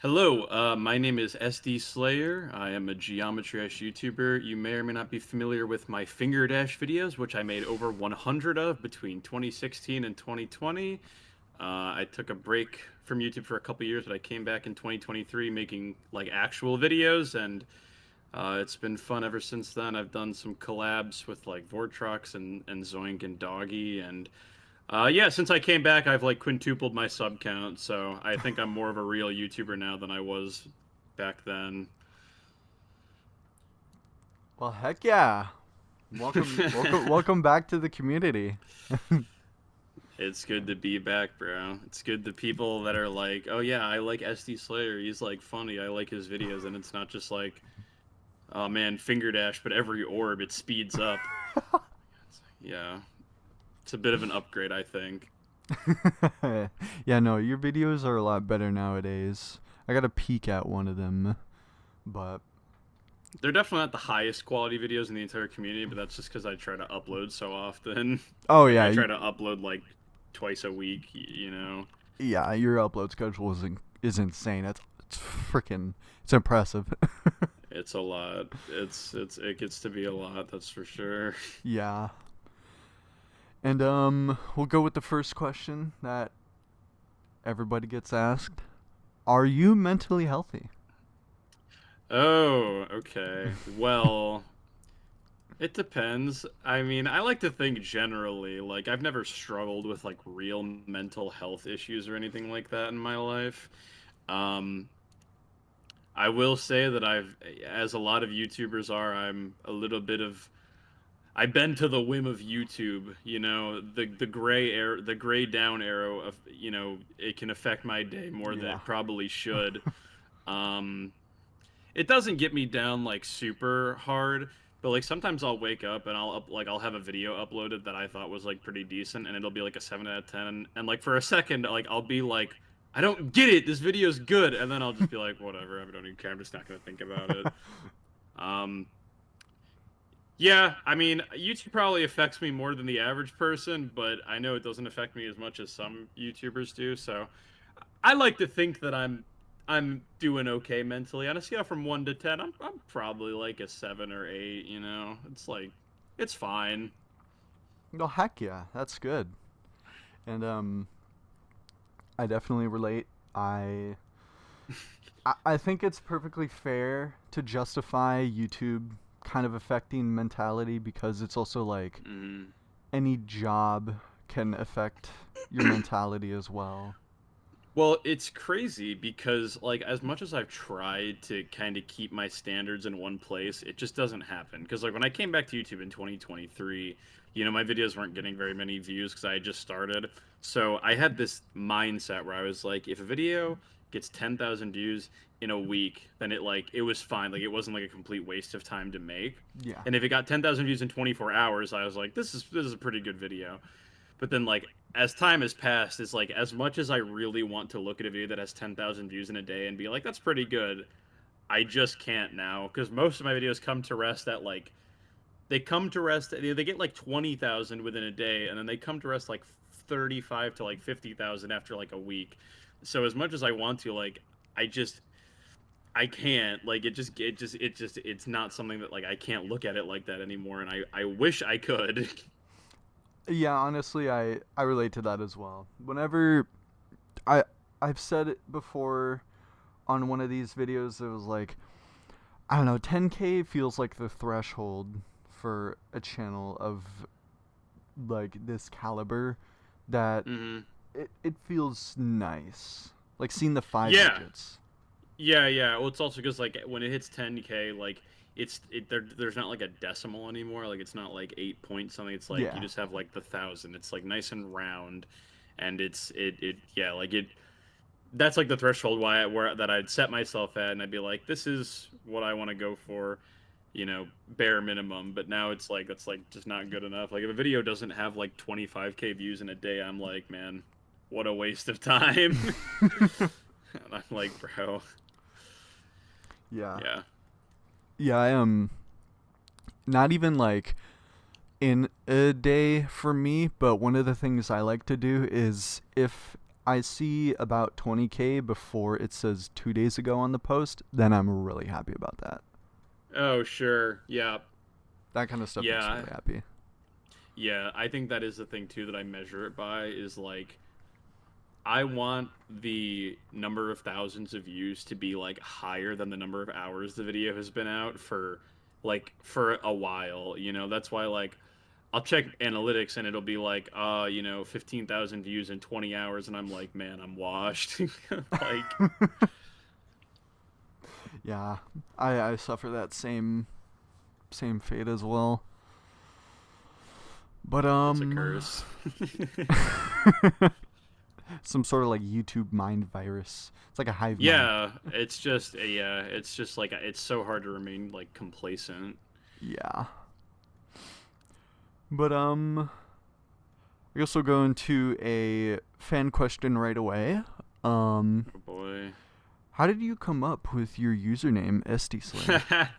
Hello, my name is Sdslayer. I am a Geometry Dash YouTuber. You may or may not be familiar with my Finger Dash videos, which I made over 100 of between 2016 and 2020. I took a break from YouTube for a couple years, but I came back in 2023 making like actual videos, and it's been fun ever since then. I've done some collabs with like Vortrox and Zoink and Doggy, and yeah, since I came back, I've like quintupled my sub count, so I think I'm more of a real YouTuber now than I was back then. Well, heck yeah. Welcome back to the community. It's good to be back, bro. It's good the people that are like, oh yeah, I like Sdslayer. He's like funny. I like his videos, and it's not just like, oh man, finger dash, but every orb it speeds up. Yeah, it's a bit of an upgrade, I think. Yeah, no, your videos are a lot better nowadays. I got a peek at one of them, but They're definitely not the highest quality videos in the entire community, but that's just because I try to upload so often. oh Like yeah, I try to upload like twice a week, you know. yeah, your upload schedule is insane. It's freaking it's impressive. It's a lot. It gets to be a lot, that's for sure. Yeah. And we'll go with the first question that everybody gets asked. Are you mentally healthy? Oh, okay. Well, it depends. I mean, I like to think generally, like I've never struggled with like real mental health issues or anything like that in my life. Um, I will say that as a lot of YouTubers are, I'm a little bit of I bend to the whim of YouTube. You know, the gray down arrow of it can affect my day more than Yeah. it probably should. Um, it doesn't get me down like super hard, but like sometimes I'll wake up and I'll have a video uploaded that I thought was like pretty decent, and it'll be like a 7 out of 10, and like for a second like I'll be like, I don't get it. This video's good, and then I'll just be like, whatever. I don't even care. I'm just not gonna think about it. Um, yeah, I mean, YouTube probably affects me more than the average person, but I know it doesn't affect me as much as some YouTubers do. So I like to think that I'm doing okay mentally. On a scale from 1 to 10, I'm probably like a 7 or 8. You know, it's like it's fine. Well, heck yeah, that's good. And I definitely relate. I think it's perfectly fair to justify YouTube kind of affecting mentality because it's also like Mhm. any job can affect your mentality as well. Well, it's crazy because like as much as I've tried to kind of keep my standards in one place, it just doesn't happen. Because like when I came back to YouTube in 2023, my videos weren't getting very many views because I had just started. So I had this mindset where I was like, if a video gets 10,000 views in a week, then it was fine. Like it wasn't like a complete waste of time to make. Yeah. And if it got 10,000 views in 24 hours, I was like, this is a pretty good video. But then like as time has passed, it's like as much as I really want to look at a video that has 10,000 views in a day and be like, that's pretty good, I just can't now because most of my videos come to rest at like they come to rest they get like 20,000 within a day, and then they come to rest like 35 to like 50,000 after like a week. So as much as I want to, like I just I can't like it's not something that like I can't look at it like that anymore, and I wish I could. Yeah, honestly, I relate to that as well. Whenever I I've said it before on one of these videos, it was like I don't know, 10K feels like the threshold for a channel of like this caliber that Hmm. it feels nice. Like seeing the five Yeah. digits. Yeah, yeah. Well, it's also because like when it hits 10K, like there's not like a decimal anymore. Like it's not like 8 point something. It's like you Yeah. just have like the thousand. It's like nice and round, and it yeah like it. That's like the threshold where that I'd set myself at, and I'd be like, this is what I want to go for, bare minimum. But now it's like that's like just not good enough. Like if a video doesn't have like 25K views in a day, I'm like, man, what a waste of time. And I'm like, bro, Yeah. yeah. Yeah, I am not even like in a day for me, but one of the things I like to do is if I see about 20K before it says 2 days ago on the post, then I'm really happy about that. Oh, sure. Yeah. That kind of stuff makes me Yeah. really happy. Yeah, I think that is the thing too that I measure it by is like I want the number of thousands of views to be like higher than the number of hours the video has been out for for a while, you know. That's why like I'll check analytics and it'll be like 15,000 views in 20 hours and I'm like, "Man, I'm washed." Like Yeah, I suffer that same fate as well. But it's a curse. some sort of like YouTube mind virus. It's like a hive mind. Yeah, it's just like it's so hard to remain like complacent. Yeah. But I guess we'll go into a fan question right away. Um, Oh boy. how did you come up with your username Sdslayer?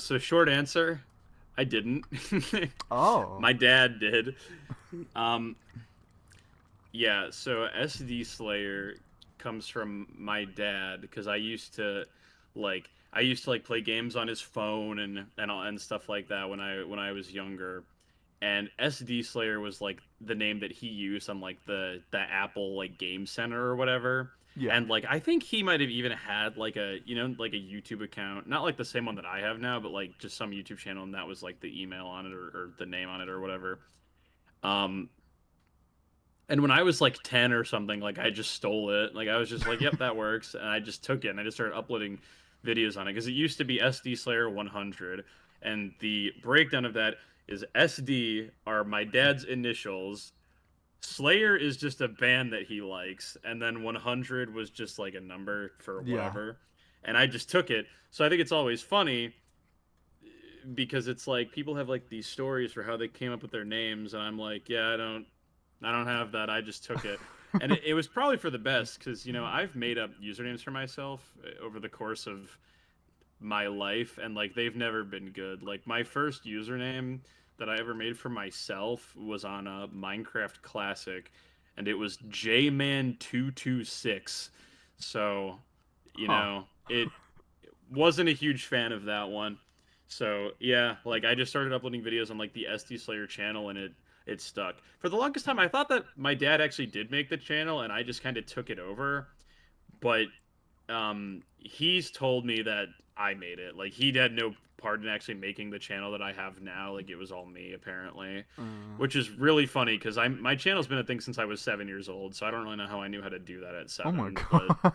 So short answer, I didn't. Oh. My dad did. Um, yeah, so Sdslayer comes from my dad because I used to like play games on his phone and stuff like that when I was younger. And Sdslayer was like the name that he used on like the Apple like Game Center or whatever. Yeah. And like I think he might have even had like a like a YouTube account, not like the same one that I have now, but like just some YouTube channel, and that was like the email on it or the name on it or whatever. Um, and when I was like 10 or something, like I just stole it. Like I was just like, "Yep, that works," and I just took it and I just started uploading videos on it because it used to be Sdslayer 100, and the breakdown of that is SD are my dad's initials. Slayer is just a band that he likes, and then 100 was just like a number for Yeah. whatever. And I just took it. So I think it's always funny because it's like people have like these stories for how they came up with their names, and I'm like, yeah, I don't have that. I just took it. And it was probably for the best because, I've made up usernames for myself over the course of my life, and like they've never been good. Like my first username that I ever made for myself was on a Minecraft Classic, and it was Jman226. So, Huh. it wasn't a huge fan of that one. So yeah, like I just started uploading videos on like the Sdslayer channel, and it stuck. For the longest time, I thought that my dad actually did make the channel, and I just kind of took it over. But he's told me that I made it. Like he had no part in actually making the channel that I have now. Like it was all me apparently, Uh, which is really funny because my channel's been a thing since I was 7 years old. So I don't really know how I knew how to do that at oh my 7, but god.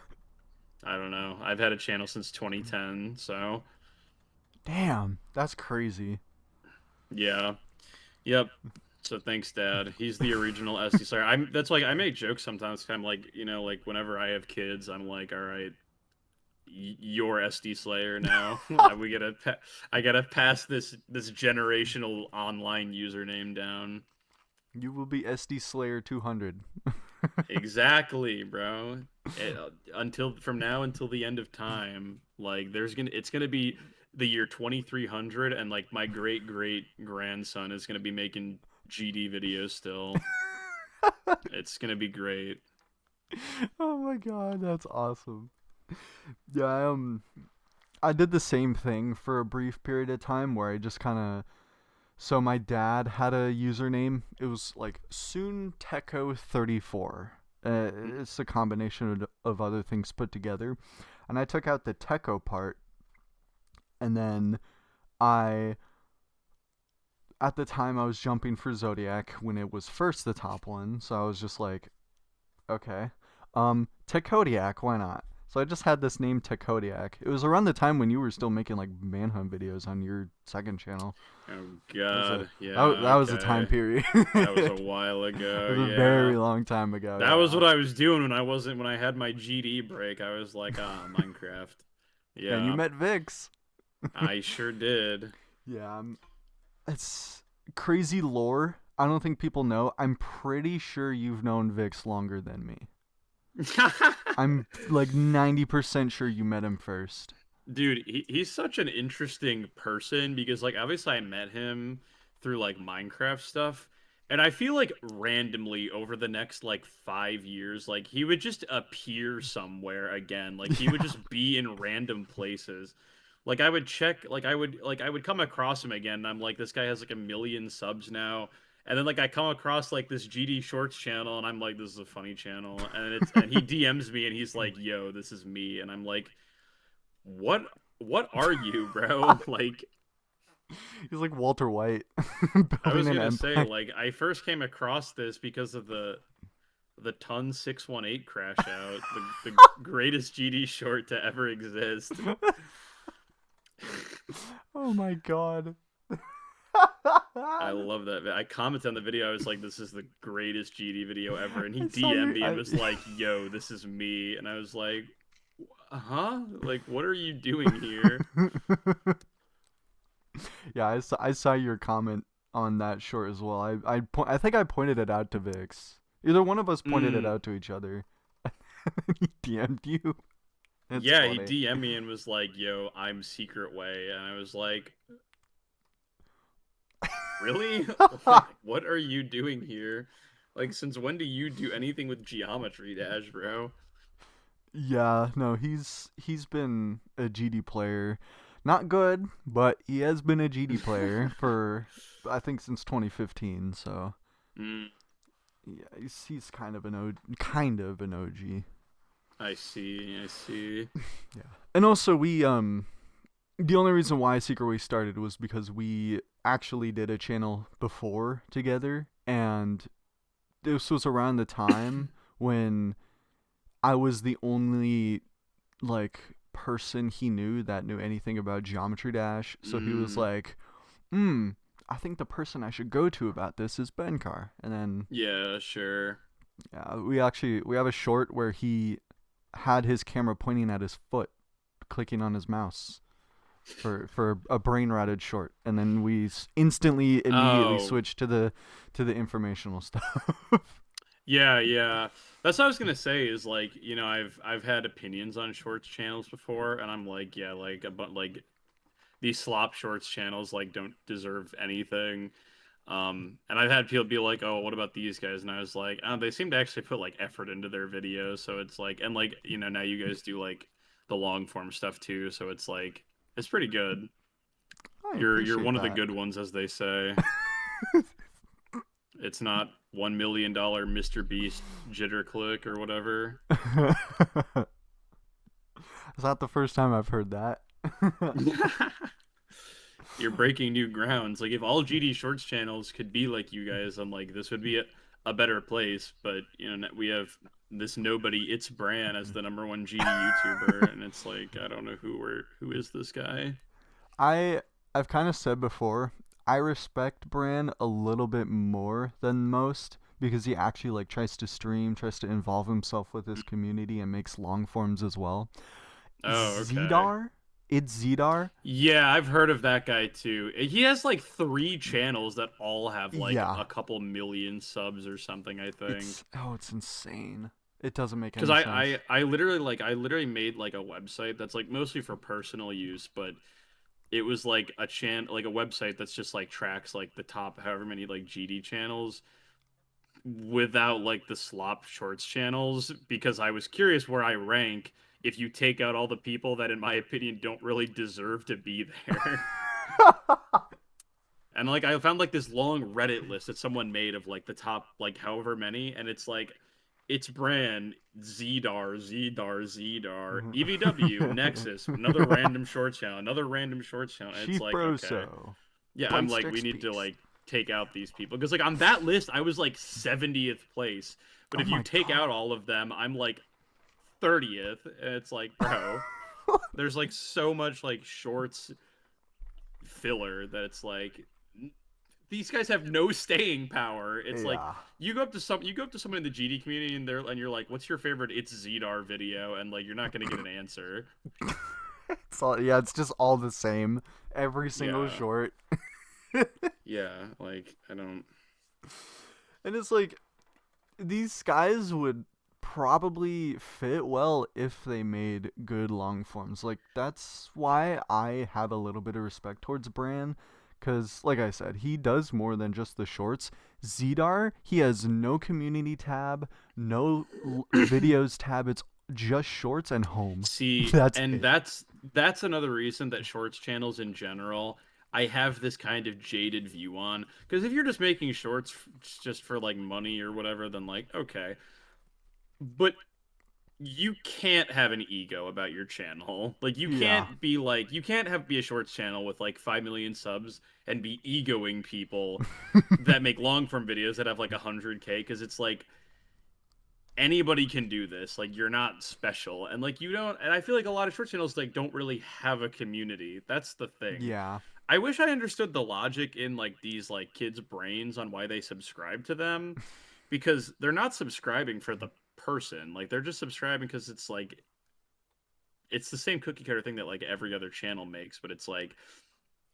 I don't know. I've had a channel since 2010, so Damn, that's crazy. yeah, yep. So thanks, Dad. He's the original SD Slayer. That's like I make jokes sometimes. I'm like, like whenever I have kids, I'm like, all right, you're SD Slayer now. I gotta pass this generational online username down. You will be Sdslayer 200. Exactly, bro. Until from now until the end of time, like it's gonna be the year 2300, and like my great great grandson is gonna be making GD videos still. It's gonna be great. Oh my god, that's awesome. Yeah, I did the same thing for a brief period of time where I just kind of so my dad had a username. It was like soon Techo 34. It's a combination of other things put together, and I took out the Techo part, and then I at the time I was jumping for Zodiac when it was first the top one, so I was just like, okay. Tekodiak, why not? So I just had this name Tekodiak. It was around the time when you were still making like manhunt videos on your second channel. Oh That was a God, yeah, that was a time okay. period. That was a It while ago. was a very Yeah, long time ago. that was Yeah. what I was doing when I had my GD break. I was like, Minecraft. And you Yeah, met Vix. I sure did. Yeah. It's crazy lore. I don't think people know. I'm pretty sure you've known Vix longer than me. I'm like 90% sure you met him first. Dude, he's such an interesting person because like obviously I met him through like Minecraft stuff, And I feel like randomly over the next like 5 years, like he would just appear somewhere again. Like he would Yeah. just be in random places. Like I would come across him again, and I'm like, this guy has like 1 million subs now. And then like I come across like this GD Shorts channel, and I'm like, this is a funny channel. And he DMs me, and he's like, yo, this is me. And I'm like, what what are you, bro? Like He's like Walter White I building was an gonna say, empire. like, I first came across this because of the Ton 618 crash out, the greatest GD short to ever exist. Oh my god. I love that. I commented on the video. I was like, "This is the greatest GD video ever," and he I saw DM'd your. me and was like, "Yo, this is me," and I was like, "Huh? Like, what are you doing here?" Yeah, I saw your comment on that short as well. I think I pointed it out to Vix. Either one of us pointed it Mm, out to each other. He DM'd you. It's yeah, he funny. DM'd me and was like, "Yo, I'm Secret Way," and I was like, really? Like, what are you doing here? Like, since when do you do anything with Geometry Dash, bro? Yeah, no, he's been a GD player. Not good, but he has been a GD player for I think since 2015, so Mm, yeah, he's kind of an OG. I see, I see. Yeah. And also we the only reason why Secret Way started was because we actually did a channel before together, and this was around the time when I was the only like person he knew that knew anything about Geometry Dash. So he was Mm, like, I think the person I should go to about this is Benkar. And then yeah, sure. yeah, we have a short where he had his camera pointing at his foot, clicking on his mouse for a brain rotted short, and then we instantly immediately Oh, switched to the informational stuff. yeah, yeah. That's what I was gonna say is like, I've had opinions on shorts channels before, and I'm like, yeah, like but like these slop shorts channels like don't deserve anything. And I've had people be like, "Oh, what about these guys?" And I was like, "Oh, they seem to actually put like effort into their videos." So it's like, and like, now you guys do like the long form stuff too. So it's like, it's pretty good. I You're appreciate one of the that. good ones, as they say. It's not $1 million Mr. Beast jitter click or whatever. It's not the first time I've heard that. You're breaking new grounds. Like if all GD Shorts channels could be like you guys, I'm like this would be a better place. But we have this nobody. It's Bran as the #1 GD YouTuber, and it's like I don't know who is this guy. I I've kind of said before, I respect Bran a little bit more than most because he actually like tries to stream, tries to involve himself with his community and makes long forms as well. Oh, okay. Zedar? It's Zedar? Yeah, I've heard of that guy too. He has like 3 channels that all have like Yeah. a couple million subs or something, I think. It's insane. It doesn't make Because any sense. I literally made like a website that's like mostly for personal use, but it was like like a website that's just like tracks like the top however many like GD channels without like the slop shorts channels because I was curious where I rank if you take out all the people that in my opinion don't really deserve to be there. And like I found like this long Reddit list that someone made of like the top like however many, and it's like it's Bran, Zedar, EVW, Nexus, another random short channel, another random short channel. And it's Chief like, okay. Broso. Yeah, I'm Bite like, we Sticks need to Peaks. like take out these people. Because like on that list, I was like 70th place. But Oh if you my take out god. all of them, I'm like 30th. And it's like, bro, there's like so much like shorts filler that it's like these guys have no staying power. It's like Yeah. you go up to someone in the GD community and you're like, "What's your favorite It's Zedar video?" And like you're not gonna get an answer. It's just all the same. Every single Yeah, short. yeah. Like I don't. And it's like these guys would probably fit well if they made good long forms. Like that's why I have a little bit of respect towards Bran, Because, like I said, he does more than just the shorts. Zdar, he has no community tab, no videos tab. It's just shorts and home. See, That's and it. that's another reason that shorts channels in general, I have this kind of jaded view on. Because if you're just making shorts just for like money or whatever, then like okay. But you can't have an ego about your channel. Like you Yeah. can't be like you can't have be a shorts channel with like 5 million subs and be egoing people that make long form videos that have like 100K because it's like anybody can do this. Like you're not special. And like you don't and I feel like a lot of short channels like don't really have a community. That's the thing. Yeah. I wish I understood the logic in like these like kids' brains on why they subscribe to them because they're not subscribing for the person. Like they're just subscribing because it's like it's the same cookie cutter thing that like every other channel makes, but it's like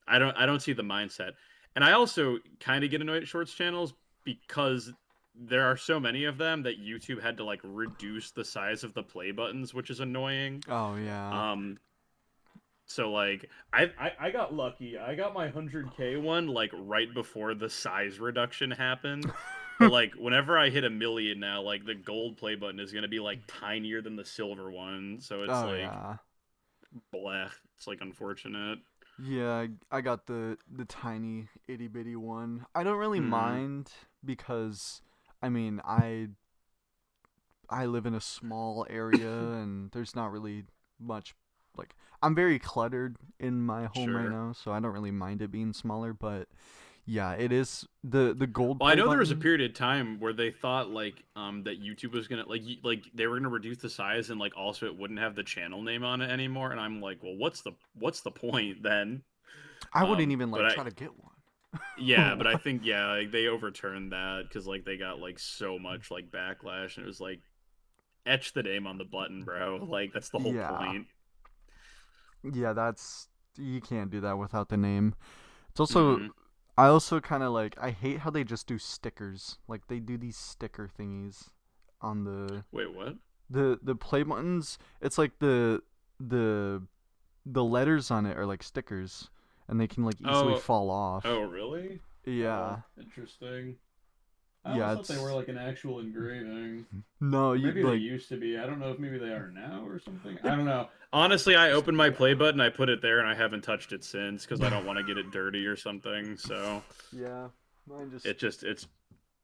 I don't see the mindset. And I also kind of get annoyed at shorts channels because there are so many of them that YouTube had to like reduce the size of the play buttons, which is annoying. Oh, yeah. Um so like I got lucky. I got my 100K one like right before the size reduction happened. But like whenever I hit a million now, like the gold play button is gonna be like tinier than the silver one. So it's Oh, like yeah. bleh. It's like unfortunate. Yeah, I got the tiny itty bitty one. I don't really Hmm. mind because I mean, I live in a small area and there's not really much like I'm very cluttered in my home right Sure. now, so I don't really mind it being smaller, but yeah, it is the gold Well, I play know there was a button. period of time where they thought like that YouTube was gonna like they were gonna reduce the size and like also it wouldn't have the channel name on it anymore. And I'm like, well, what's the point then? I wouldn't even But like I try to get yeah, one. but I think yeah, like they overturned that because like they got like so much like backlash and it was like etch the name on the button, bro. Like that's the whole Yeah. point. Yeah, that's you can't do that without the name. It's also Hmm. I also kind of like I hate how they just do stickers. Like they do these sticker thingies on Wait, what? the play buttons. It's like the the letters on it are like stickers and they can like easily Oh, fall off. oh, really? Oh, Yeah. interesting. I always Yeah, thought they were it's like an actual engraving. no, Or you maybe they like used to be. I don't know if maybe they are now or something. I it don't know. Honestly, I opened my play button, I put it there, and I haven't touched it since because I don't want to get it dirty or something. So yeah, mine just it's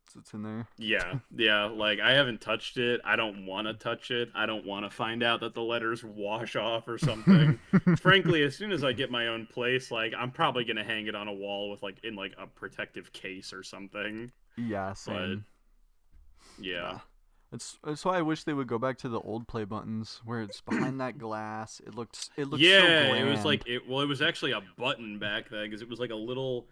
sits in there. yeah. Like I haven't touched it. I don't want to touch it. I don't want to find out that the letters wash off or something. Frankly, as soon as I get my own place, like I'm probably gonna hang it on a wall with like in like a protective case or something. Yeah, But same. yeah. Yeah. It's why I wish they would go back to the old play buttons where it's behind that glass. It looks so Yeah, it was like grand. it. Well, it was actually a button back then because it was like a little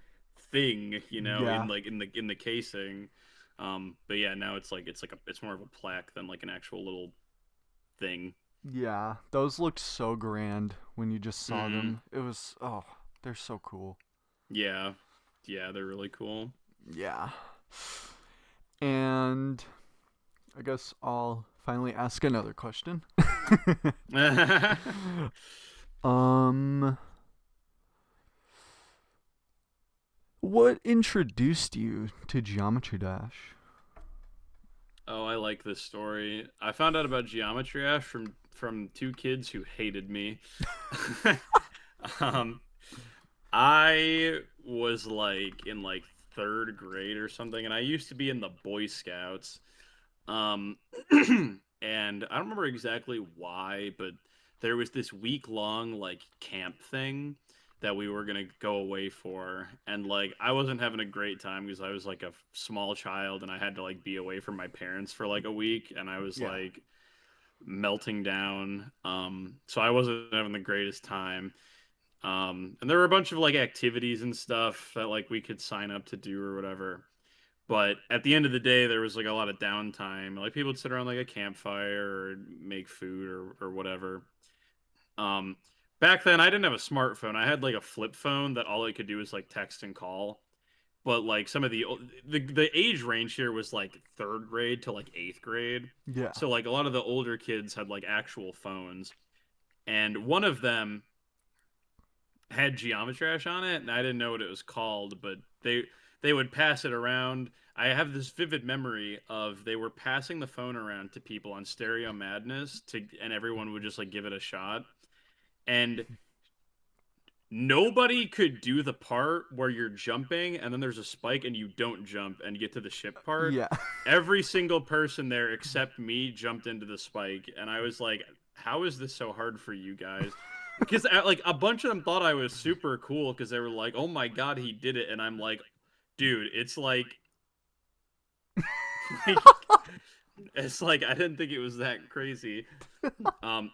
thing, Yeah. in like in the casing. But yeah, now it's like it's more of a plaque than like an actual little thing. Yeah. Those looked so grand when you just saw Hmm. them. It was they're so cool. Yeah, yeah, they're really cool. Yeah. And I guess I'll finally ask another question. um what introduced you to Geometry Dash? Oh, I like this story. I found out about Geometry Dash from two kids who hated me. um, I was like in like third grade or something, and I used to be in the Boy Scouts. Um, and I don't remember exactly why, but there was this week long like camp thing that we were gonna go away for, and like I wasn't having a great time because I was like a small child and I had to like be away from my parents for like a week, and I was Yeah. like melting down. So I wasn't having the greatest time. And there were a bunch of like activities and stuff that like we could sign up to do or whatever. But at the end of the day, there was like a lot of downtime. Like people would sit around like a campfire or make food or whatever. Um, Back then, I didn't have a smartphone. I had like a flip phone that all I could do was like text and call. But like some of the age range here was like third grade to like eighth grade. Yeah. So like a lot of the older kids had like actual phones, and one of them had Geometrash on it, and I didn't know what it was called, but they would pass it around. I have this vivid memory of they were passing the phone around to people on Stereo Madness and everyone would just like give it a shot. And nobody could do the part where you're jumping and then there's a spike and you don't jump and get to the ship part. Yeah. Every single person there except me jumped into the spike, and I was like, "How is this so hard for you guys?" Because like a bunch of them thought I was super cool because they were like, "Oh my god, he did it," and I'm like, "Dude, it's like, like it's like I didn't think it was that crazy." Um,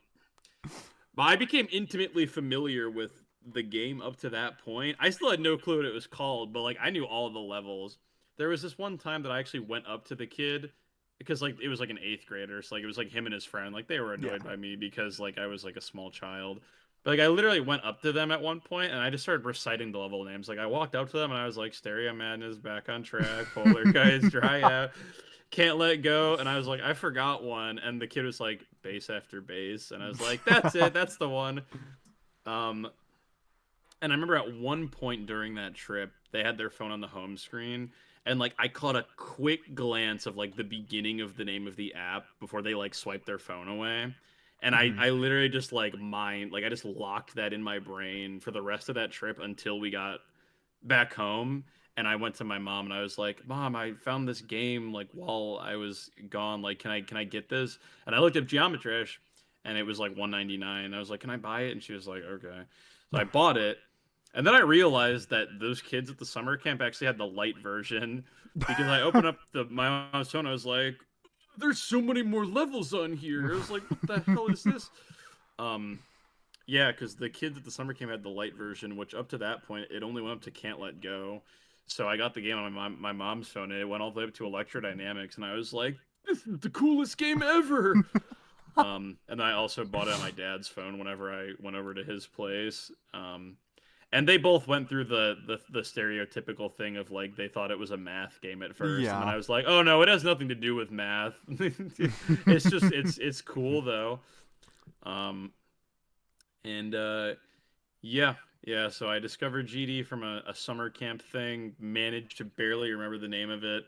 but I became intimately familiar with the game up to that point. I still had no clue what it was called, but like I knew all the levels. There was this one time that I actually went up to the kid because like it was like an eighth grader, so like it was like him and his friend. Like they were Yeah. annoyed by me because like I was like a small child. But like I literally went up to them at one point and I just started reciting the level names. Like I walked up to them and I was like, Stereo Madness, Back on Track, Polar Guys, Dry Out, Can't Let Go, and I was like, I forgot one, and the kid was like, Base After Base, and I was like, that's it, that's the one. Um, and I remember at one point during that trip, they had their phone on the home screen, and like I caught a quick glance of like the beginning of the name of the app before they like swiped their phone away. And I, Mhm. I literally just like I just locked that in my brain for the rest of that trip until we got back home. And I went to my mom and I was like, Mom, I found this game like while I was gone. Like, can I get this? And I looked up Geometrish and it was like 199. I was like, can I buy it? And she was like, okay. So I bought it. And then I realized that those kids at the summer camp actually had the light version because I opened up my mom's phone. I was like, there's so many more levels on here. I was like, what the hell is this? Um, yeah, because the kids at the summer camp had the light version, which up to that point it only went up to Can't Let Go. So I got the game on my mom's phone, and it went all the way up to Electrodynamics, and I was like, "This is the coolest game ever!" And I also bought it on my dad's phone whenever I went over to his place. And they both went through the stereotypical thing of like they thought it was a math game at first, and then Yeah. I was like, "Oh no, it has nothing to do with math. It's just it's cool though." Um, and yeah, yeah. So I discovered GD from a summer camp thing. Managed to barely remember the name of it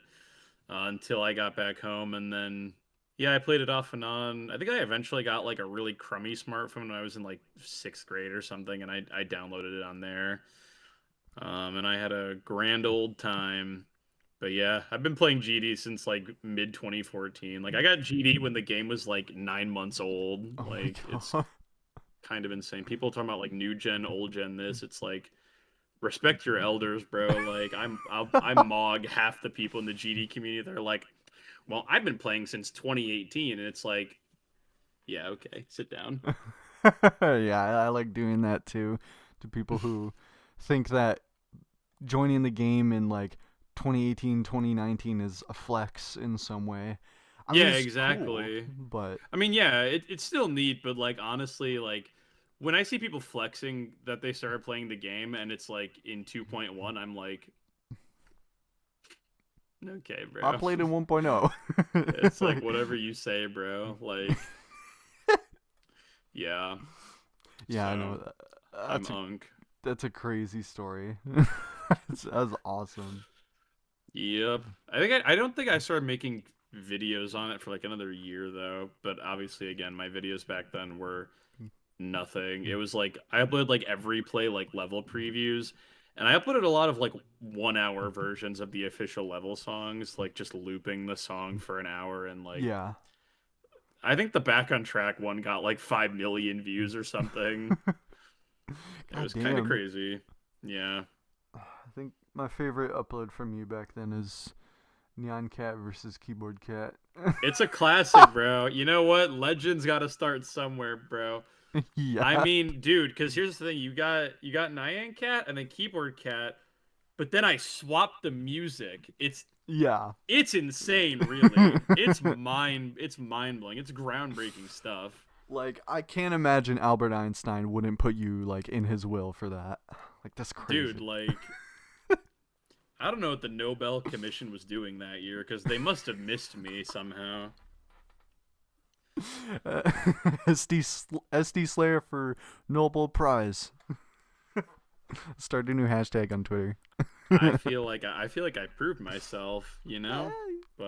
until I got back home, and then yeah, I played it off and on. I think I eventually got like a really crummy smartphone when I was in like sixth grade or something, and I downloaded it on there. And I had a grand old time. But yeah, I've been playing GD since like mid 2014. Like I got GD when the game was like 9 months old. Oh my Like it's god. kind of insane. People talking about like new gen, old gen this. It's like respect your elders, bro. Like I mog half the people in the GD community that are like, well, I've been playing since 2018, and it's like, yeah, okay, sit down. Yeah, I like doing that too to people who think that joining the game in like 2018, 2019 is a flex in some way. I mean, Yeah, it's cool, exactly. but I mean, yeah, it's still neat, but like honestly, like when I see people flexing that they started playing the game and it's like in 2.1, I'm like, okay, I bro. played in 1.0. It's like whatever you say, bro. Like, yeah. Yeah, I So know that. I'm unk. That's a crazy story. That's awesome. Yep. I don't think I started making videos on it for like another year though, but obviously again, my videos back then were nothing. It was like I uploaded like every play like level previews, and I uploaded a lot of like 1 hour versions of the official level songs, like just looping the song for an hour, and like Yeah. I think the Back on Track one got like 5 million views or something. It God was kind of damn. crazy. Yeah. I think my favorite upload from you back then is Neon Cat versus Keyboard Cat. It's a classic, bro. You know what? Legends got to start somewhere, bro. I Yeah. mean, dude, because here's the thing: you got Nyan Cat and then Keyboard Cat, but then I swapped the music. Yeah. It's insane, really. It's mind blowing. It's groundbreaking stuff, Like I can't imagine Albert Einstein wouldn't put you like in his will for that. Like that's dude. crazy. Like I don't know what the Nobel Commission was doing that year because they must have missed me somehow. SD Slayer for Nobel Prize. Start a new hashtag on Twitter. I feel like I proved myself, you know?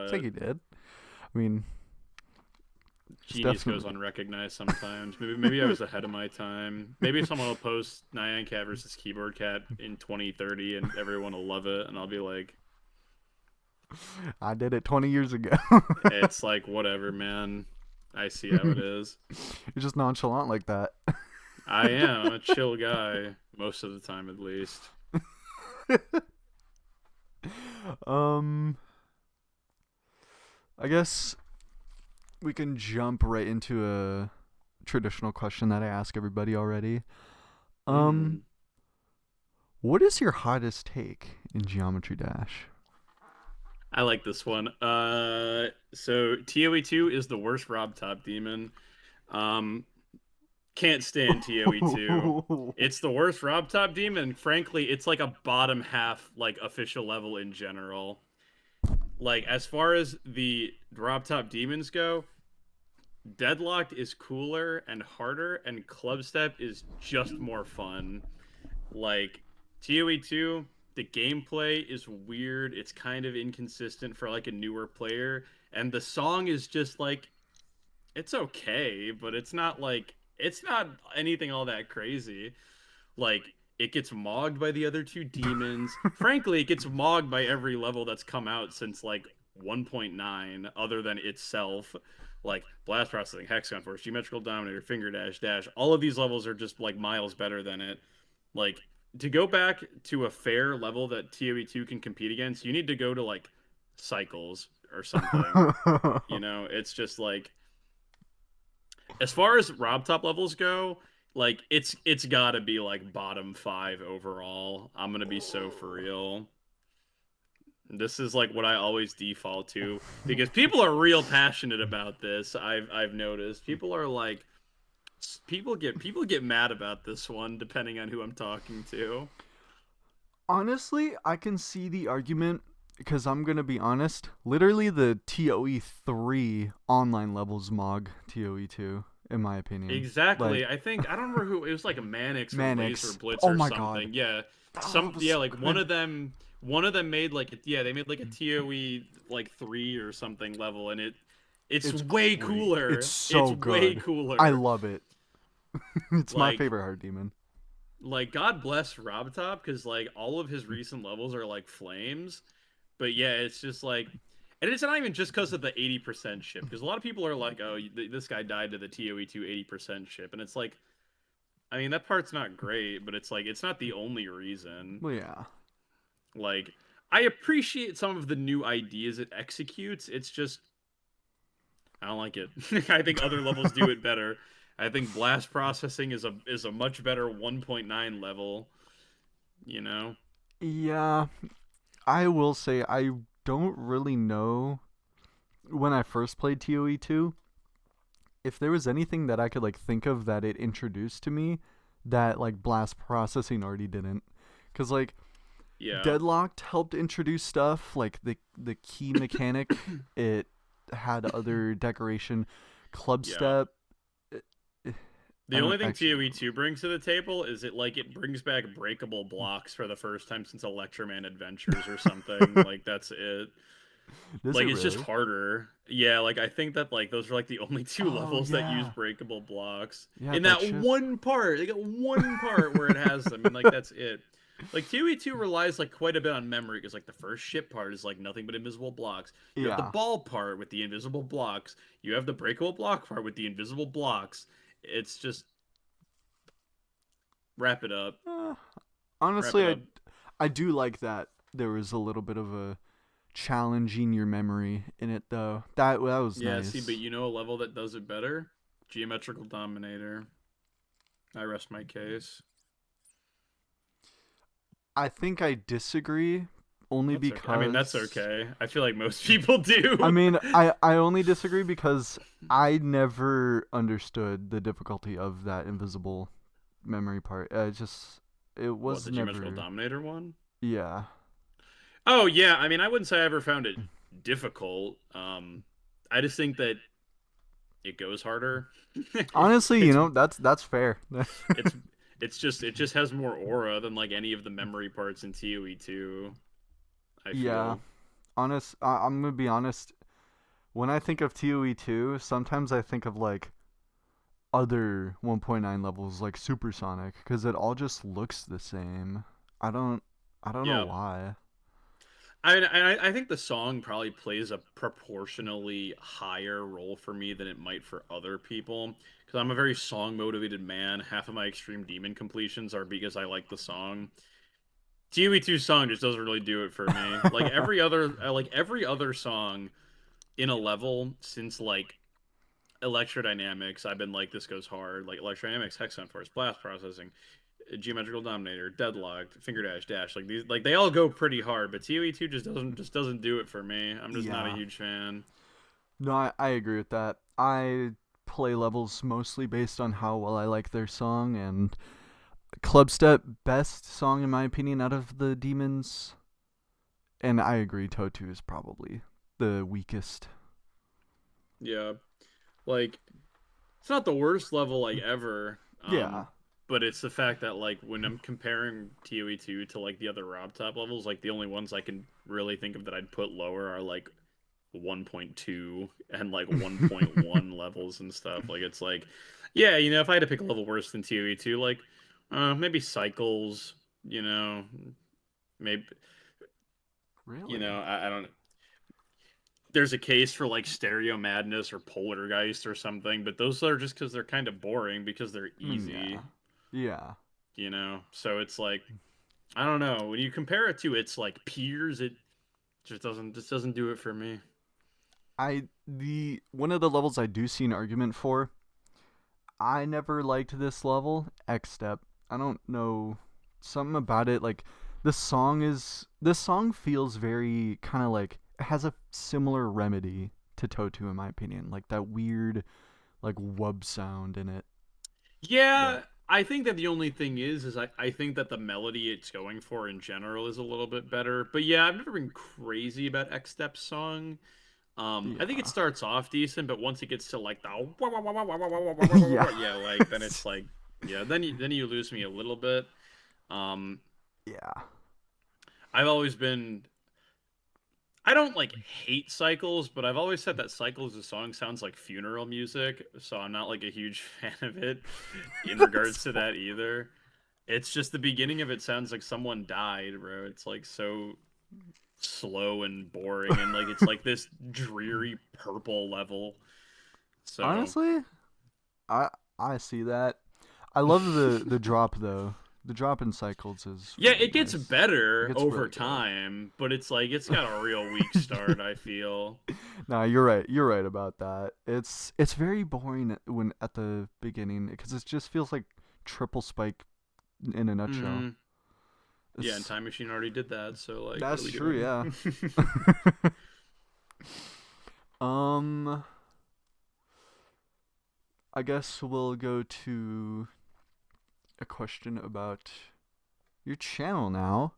I But think you did. I mean, it's genius goes definitely. unrecognized sometimes. Maybe I was ahead of my time. Maybe someone will post Nyan Cat versus Keyboard Cat in 2030 and everyone will love it and I'll be like, I did it 20 years ago. it's like whatever, man. I see how it is. You're just nonchalant like that. I am. I'm a chill guy most of the time at least. um, I guess we can jump right into a traditional question that I ask everybody already. Um, Mhm. what is your hottest take in Geometry Dash? I like this one. So TOE2 is the worst Rob Top demon. Um, can't stand TOE2. It's the worst Rob Top demon. Frankly, it's like a bottom half like official level in general. Like as far as the Rob Top demons go, Deadlocked is cooler and harder, and Clubstep is just more fun. Like TOE2, the gameplay is weird. It's kind of inconsistent for like a newer player, and the song is just like it's okay, but it's not anything all that crazy. Like it gets mogged by the other two demons. Frankly, it gets mogged by every level that's come out since like 1.9 other than itself. Like Blast Processing, Hexagon Force, Geometrical Dominator, Finger Dash, Dash. All of these levels are just like miles better than it. Like to go back to a fair level that TOE2 can compete against, you need to go to like Cycles or something. You know, it's just like as far as Rob Top levels go, like it's got to be like bottom 5 overall. I'm going to be so for real. This is like what I always default to because people are real passionate about this. I've noticed. People are like people get mad about this one depending on who I'm talking to. Honestly, I can see the argument because I'm gonna be honest. Literally, the TOE3 online levels mog TOE2, in my opinion. Exactly. Like I don't remember who it was like a Manix or Laser Manix. Blitz Oh or my god, something. Yeah. that was Like good. one of them made like they made like a TOE like 3 or something level and it's It's way great. It's cooler. It's so way good. I cooler. love it. It's my Like favorite hard demon. God bless Rob Top cuz like all of his recent levels are like flames. But yeah, it's just like and it's not even just because of the 80% ship because a lot of people are like, "Oh, this guy died to the TOE2 80% ship." And it's like I mean, that part's not great, but it's like it's not the only reason. Well, yeah. Like I appreciate some of the new ideas it executes. It's just I don't like it. I think other levels do it better. I think blast processing is a much better 1.9 level, you know. Yeah, I will say I don't really know when I first played TOE2 if there was anything that I could like think of that it introduced to me that like blast processing already didn't. Cuz like Yeah. Deadlocked helped introduce stuff like the key mechanic. It had other decoration, club Yeah. step. I The don't only thing actually TOE2 brings to the table is it brings back breakable blocks for the first time since Electroman Adventures or something. Like that's it. Does it Like it's just really? harder. Yeah, like I think that like those are like the only two Oh levels that use yeah, breakable blocks yeah. in That that ship. one part. They got one part where it has them, and like that's it. Like 2E2 relies like quite a bit on memory because like the first ship part is like nothing but invisible blocks. You have the Yeah. ball part with the invisible blocks. You have the breakable block part with the invisible blocks. It's just wrap it up. Uh, Wrap it honestly, up. I do like that there was a little bit of a challenging your memory in it though. That was Yeah, see, but nice. you know a level that does it better? Geometrical Dominator. I rest my case. I think I disagree only That's okay. I mean, that's because okay. I feel like most people I do. mean, I only disagree because I never understood the difficulty of that invisible memory part. It What, was the Geometrical never. Dominator one? Yeah. Oh, yeah. I mean, I wouldn't say I ever found it difficult. I just think that it goes harder. Honestly, it's that's fair. it's it just has more aura than like any of the memory parts in ToE2, I Yeah, feel. I'm gonna be honest. When I think of ToE2, sometimes I think of like other 1.9 levels like Supersonic because it all just looks the same. I don't I don't know Yeah. why. I think the song probably plays a proportionally higher role for me than it might for other people because I'm a very song motivated man. Half of my Extreme Demon completions are because I like the song. ToE2 song just doesn't really do it for me. Like every other song in a level since like Electrodynamics, I've been like this goes hard. Like Electrodynamics, Hexon Force, Blast Processing, Geometrical Dominator, Deadlocked, Finger Dash, Dash. Like these, like they all go pretty hard, but ToE2 just doesn't do it for me. I'm just not a Yeah. huge fan. No, I agree with that. I play levels mostly based on how well I like their song, and Clubstep best song in my opinion out of the demons. And I agree, Totu is probably the weakest. Yeah, like it's not the worst level like ever. Yeah. But it's the fact that like when I'm comparing ToE2 to like the other Rob top levels, like the only ones I can really think of that I'd put lower are like 1.2 and like 1.1 levels and stuff. Like it's like, yeah, you know, if I had to pick a level worse than ToE2, like maybe Cycles, you know, maybe Really? I don't. There's a case for like Stereo Madness or Polargeist or something, but those are just because they're kind of boring because they're Yeah. easy, Yeah. you know. So it's like I don't know. When you compare it to its like peers, it just doesn't do it for me. I the one of the levels I do see an argument for. I never liked this level, X Step. I don't know something about it like this song feels very kind of like it has a similar remedy to Totu in my opinion, like that weird like wub sound in it. But Yeah, I think that the only thing is I think that the melody it's going for in general is a little bit better. But yeah, I've never been crazy about X Step's song. I think it yeah. starts off decent, but once it gets to like the Yeah. yeah, like then it's like yeah, then you lose me a little bit. Um, Yeah. I've always been I don't like hate Cycles, but I've always said that Cycles the song sounds like funeral music, so I'm not like a huge fan of it in That's regards to that either. It's just the beginning of it sounds like someone died, bro. It's like so slow and boring and like it's like this dreary purple level. So, honestly, I I see that. I love the drop though. The drop in cycles is yeah, really it gets nice. It better gets over really good. time, but it's like it's got a real weak start, I feel. Nah, you're right. You're right about that. It's very boring when at the beginning because it just feels like triple spike in a nutshell. Mhm. Yeah, and It's Time Machine already did that, so like what are that's we true. doing? Yeah. um, I guess we'll go to a question about your channel now.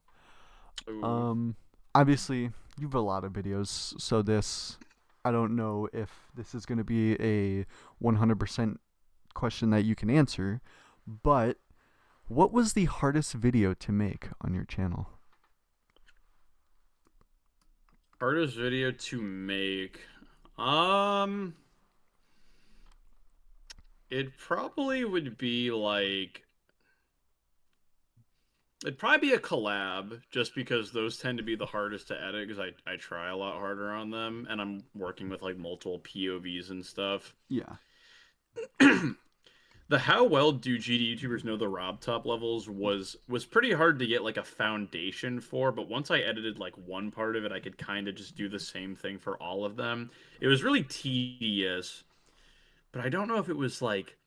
Ooh. Um, obviously you have a lot of videos, so this I don't know if this is going to be a 100% question that you can answer, but what was the hardest video to make on your channel? Hardest video to make. Um, it probably would be like it'd probably be a collab just because those tend to be the hardest to edit because I try a lot harder on them and I'm working with like multiple POVs and stuff. Yeah. The how well do GD YouTubers know the Rob top levels was pretty hard to get like a foundation for, but once I edited like one part of it, I could kind of just do the same thing for all of them. It was really tedious, but I don't know if it was like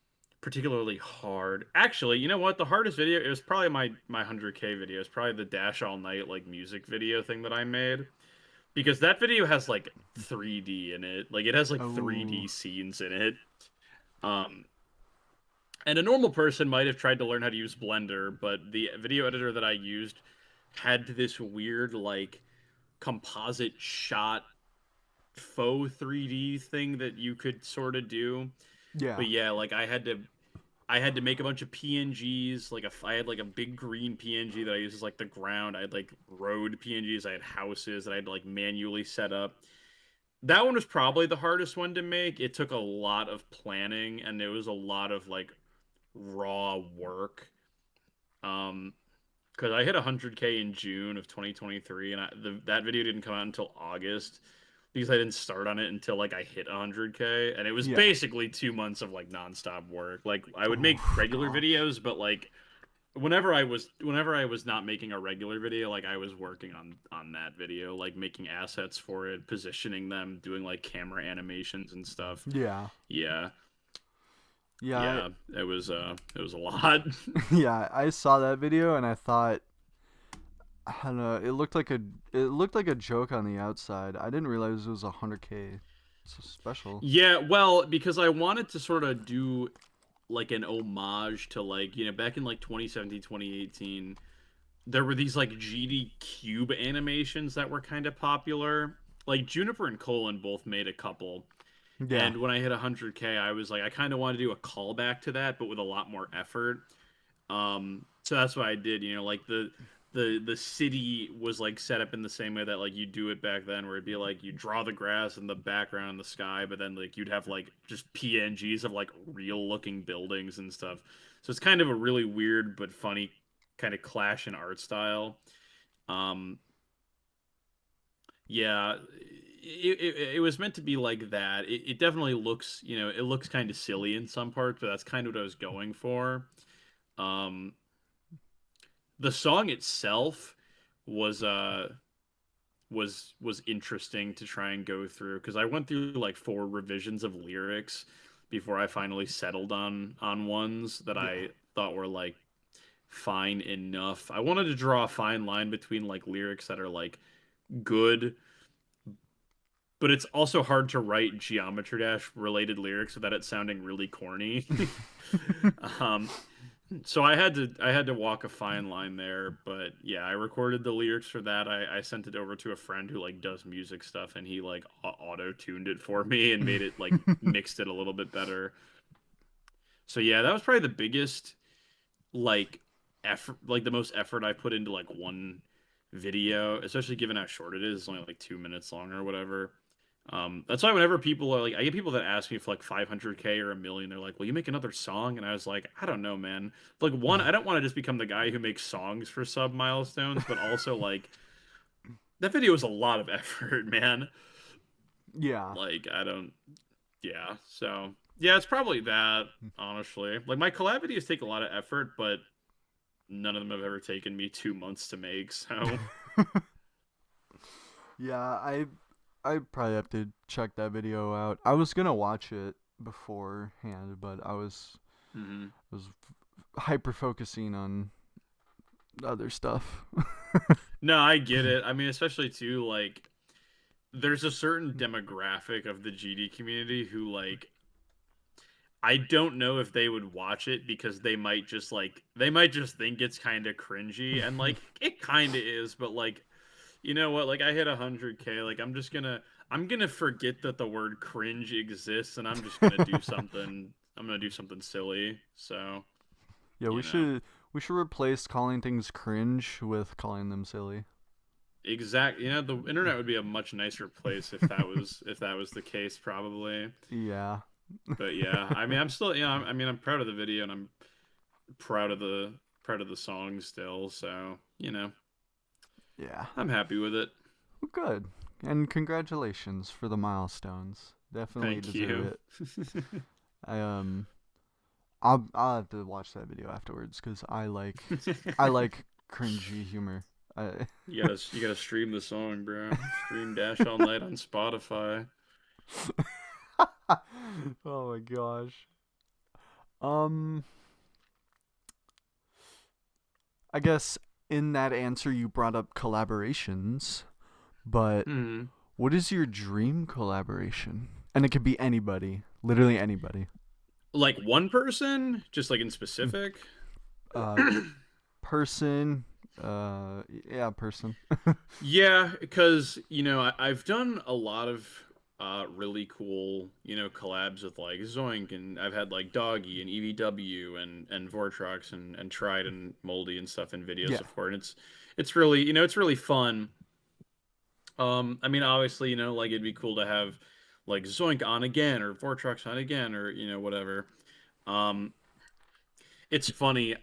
particularly hard. Actually, you know what? The hardest video it was probably my 100K video. It's probably the Dash All Night like music video thing that I made because that video has like 3D in it. Like it has like Oh, 3D scenes in it. Um and a normal person might have tried to learn how to use Blender, but the video editor that I used had this weird like composite shot faux 3D thing that you could sort of do. yeah. But yeah, like I had to make a bunch of PNGs. I had like a big green PNG that I used as like the ground. I had like road PNGs. I had houses that I had to like manually set up. That one was probably the hardest one to make. It took a lot of planning and it was a lot of like raw work. Um, because I hit 100K in June of 2023, and that video didn't come out until August because I didn't start on it until like I hit 100K, and it was Yeah. basically 2 months of like nonstop work. Like I would make Oh regular gosh. videos, but like whenever I was not making a regular video, like I was working on that video, like making assets for it, positioning them, doing like camera animations and stuff. Yeah. Yeah, Yeah. yeah, it was a lot. Yeah. I saw that video and I thought, I don't know. It looked like a joke on the outside. I didn't realize it was 100K. So special. Yeah, well, because I wanted to sort of do like an homage to like, back in like 2017, 2018, there were these like GD Cube animations that were kind of popular. Like Juniper and Colin both made a couple. Yeah. And when I hit 100K, I was like, I kind of want to do a callback to that, but with a lot more effort. So that's what I did. Like the city was like set up in the same way that like you do it back then, where it'd be like you draw the grass and the background in the sky, but then like you'd have like just PNGs of like real looking buildings and stuff. So it's kind of a really weird but funny kind of clash in art style. Um, yeah, it was meant to be like that. It definitely looks, it looks kind of silly in some parts, but that's kind of what I was going for. Um, the song itself was was interesting to try and go through because I went through like four revisions of lyrics before I finally settled on ones that Yeah. I thought were like fine enough. I wanted to draw a fine line between like lyrics that are like good, but it's also hard to write Geometry Dash related lyrics without it sounding really corny. um, so I had to walk a fine line there, but yeah, I recorded the lyrics for that. I sent it over to a friend who like does music stuff, and he like auto tuned it for me and made it like mixed it a little bit better. So yeah, that was probably the biggest like effort, like the most effort I put into like one video, especially given how short it is. It's only like 2 minutes long or whatever. That's why whenever people are like, I get people that ask me for like 500K or a million, they're like, "Will you make another song?" And I was like, "I don't know, man. Like, one, I don't want to just become the guy who makes songs for sub milestones, but also like that video is a lot of effort, man. Yeah. Like, I don't, yeah. So yeah, it's probably that, honestly. Like my collab videos take a lot of effort, but none of them have ever taken me 2 months to make. So Yeah, I probably have to check that video out. I was gonna watch it beforehand, but mhm. was hyper focusing on other stuff. No, I get it. I mean, especially too, like there's a certain demographic of the GD community who like I don't know if they would watch it because they might just think it's kind of cringy and like it kind of is, but like you know what? Like I hit 100K, like I'm gonna forget that the word cringe exists and I'm just gonna do something. I'm gonna do something silly. So Yeah, you know, we should replace calling things cringe with calling them silly. exact. The internet would be a much nicer place if that was the case, probably. Yeah. But yeah, I mean, I'm still, I mean, I'm proud of the video and I'm proud of the song still. So Yeah. I'm happy with it. Well, good. And congratulations for the milestones. Definitely Thank deserve you. it. I I'll have to watch that video afterwards cuz I like cringy humor. I You gotta stream the song, bro. Stream Dash All Night on Spotify. Oh my gosh. Um I guess in that answer you brought up collaborations, but Hmm. what is your dream collaboration? And it could be anybody, literally anybody. Like one person, just like in specific. Uh person, yeah, person. Yeah, because I've done a lot of really cool, collabs with like Zoink, and I've had like Doggy and EVW and Vortrox and Tried and Moldy and stuff in videos Yeah. before, and it's really it's really fun. I mean, obviously, like it'd be cool to have like Zoink on again or Vortrox on again or whatever. Um, it's funny.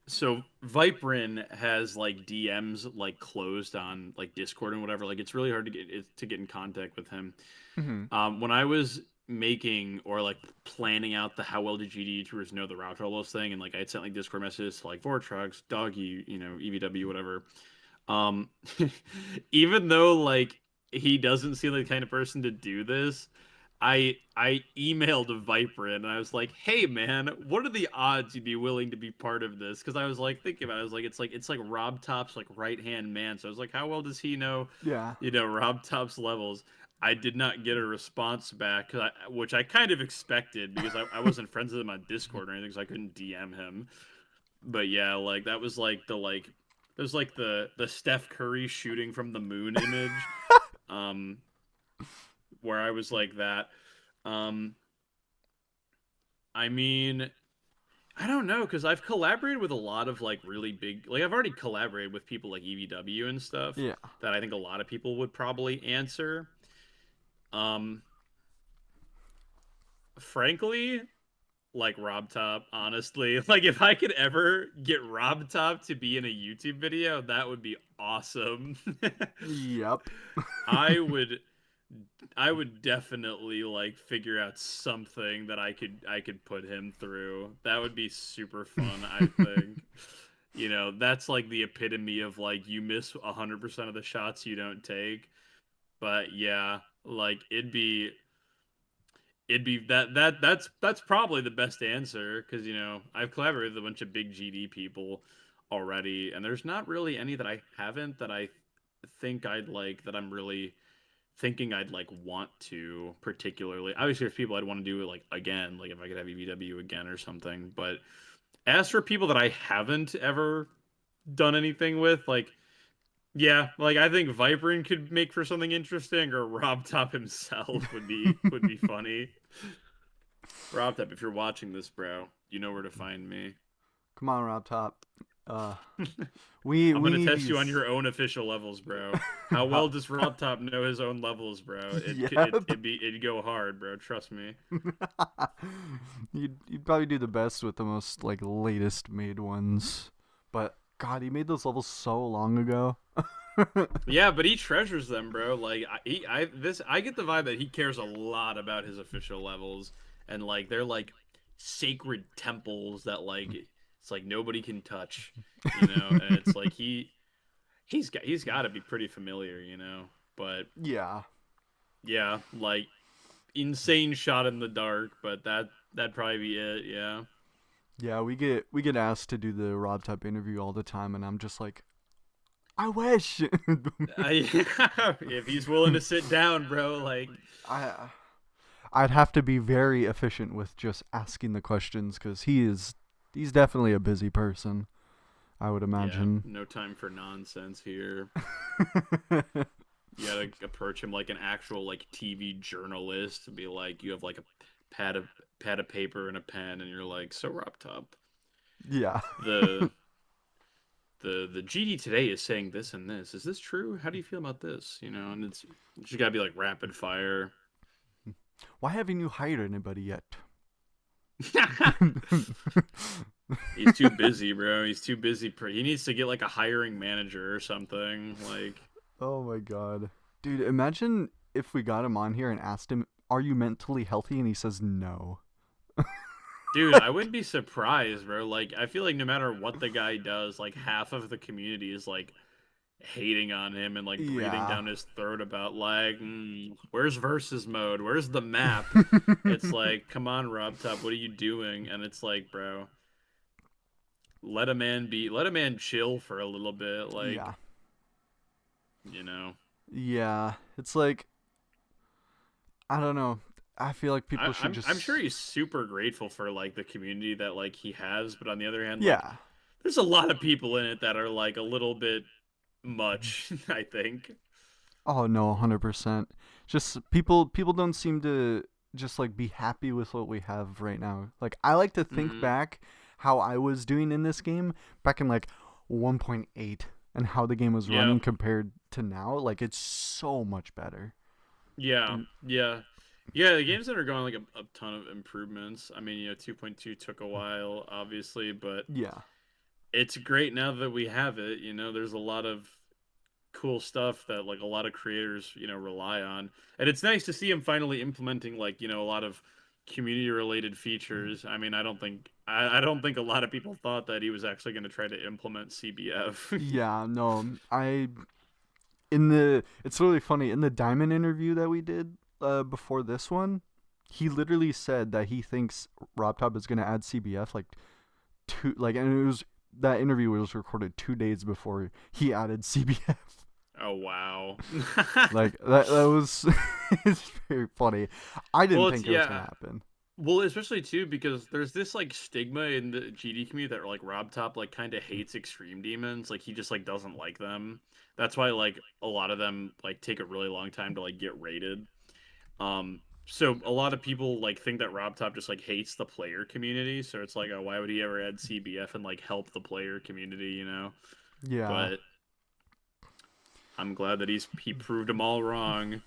So Viperin has like DMs like closed on like Discord and whatever. Like it's really hard to get in contact with him. Hmm. When I was making or like planning out the how well did GD tours know the route rollos thing, and like I had sent like Discord messages to like Vortrox, Doggy, EVW, whatever. Um, even though like he doesn't seem like the kind of person to do this, I emailed Viper and I was like, "Hey man, what are the odds you'd be willing to be part of this?" Because I was like thinking about it, I was like, it's like Rob Top's like right hand man. So I was like, how well does he know, Yeah. Rob Top's levels? I did not get a response back, which I kind of expected because I wasn't friends with him on Discord or anything, so I couldn't DM him. But yeah, like that was like there's like the Steph Curry shooting from the moon image, um, where I was like that. Um, I mean, I don't know because I've collaborated with a lot of like really big, like I've already collaborated with people like EVW and stuff Yeah. that I think a lot of people would probably answer. Um, frankly, like Rob Top, honestly, like if I could ever get Rob Top to be in a YouTube video, that would be awesome. Yep. I would I would definitely like figure out something that I could put him through. That would be super fun, I think. That's like the epitome of like you miss 100% of the shots you don't take. But yeah, like it'd be that's probably the best answer because I've collaborated with a bunch of big GD people already, and there's not really any that I haven't that I think I'd like that I'm really thinking I'd like want to particularly. Obviously, there's people I'd want to do it like again, like if I could have EVW again or something. But as for people that I haven't ever done anything with, like yeah, like I think Vibrant could make for something interesting, or Rob Top himself would be funny. Rob Top, if you're watching this, bro, you know where to find me. Come on, Rob Top. Uh, we I'm we gonna need test you these. on your own official levels, bro. How well does Rob Top know his own levels, bro? Yep. It'd go hard, bro. Trust me. You'd probably do the best with the most like latest made ones, but God, he made those levels so long ago. Yeah, but he treasures them, bro. Like I get the vibe that he cares a lot about his official levels, and like they're like sacred temples that like it's like nobody can touch, and it's like he's got to be pretty familiar, But Yeah. yeah, like insane shot in the dark, but that'd probably be it. Yeah. Yeah, we get asked to do the Rob Top interview all the time, and I'm just like, I wish. If he's willing to sit down, bro, like I I'd have to be very efficient with just asking the questions because he's definitely a busy person. I would yeah, imagine. no time for nonsense here. You gotta approach him like an actual like TV journalist and be like, you have like a pad of paper and a pen, and you're like, so Rob Top, Yeah. the the GD today is saying this and this. Is this true? How do you feel about this? And it's just gotta be like rapid fire. Why haven't you hired anybody yet? He's too busy, bro. He's too busy. He needs to get like a hiring manager or something. Like, Oh my god. Dude, imagine if we got him on here and asked him, "Are you mentally healthy?" and he says no. dude, I wouldn't be surprised, bro. Like, I feel like no matter what the guy does, like half of the community is like hating on him and like breathing Yeah. down his throat about like, where's versus mode? Where's the map? It's like, come on, Rob Top, what are you doing? And it's like, bro, let a man chill for a little bit, like, Yeah. you know. Yeah. It's like, I don't know. I feel like people I, should I'm I'm sure just. he's super grateful for like the community that like he has, but on the other hand, like Yeah. there's a lot of people in it that are like a little bit much, I think. Oh no, 100%. Just people don't seem to just like be happy with what we have right now. Like I like to think Hmm. back how I was doing in this game back in like 1.8 and how the game was Yeah, running compared to now. Like it's so much better. yeah, And yeah, yeah. The game's undergone like a ton of improvements. I mean, 2.2 took a while, obviously, but yeah. it's great now that we have it. There's a lot of cool stuff that like a lot of creators rely on, and it's nice to see him finally implementing like a lot of community related features. I mean, I don't think a lot of people thought that he was actually going to try to implement CBF. Yeah, no. I in the it's really funny in the Diamond interview that we did before this one, he literally said that he thinks RobTop is going to add CBF like two like and it was that interview was recorded 2 days before he added CBF. Oh wow. Like that was it's very funny. I didn't Well, it's think it was gonna yeah. happen. Well, especially too because there's this like stigma in the GD community that like Rob Top like kind of hates extreme demons. Like he just like doesn't like them. That's why like a lot of them like take a really long time to like get rated. So a lot of people like think that Rob Top just like hates the player community. So it's like, oh, why would he ever add CBF and like help the player community? Yeah. But I'm glad that he proved them all wrong.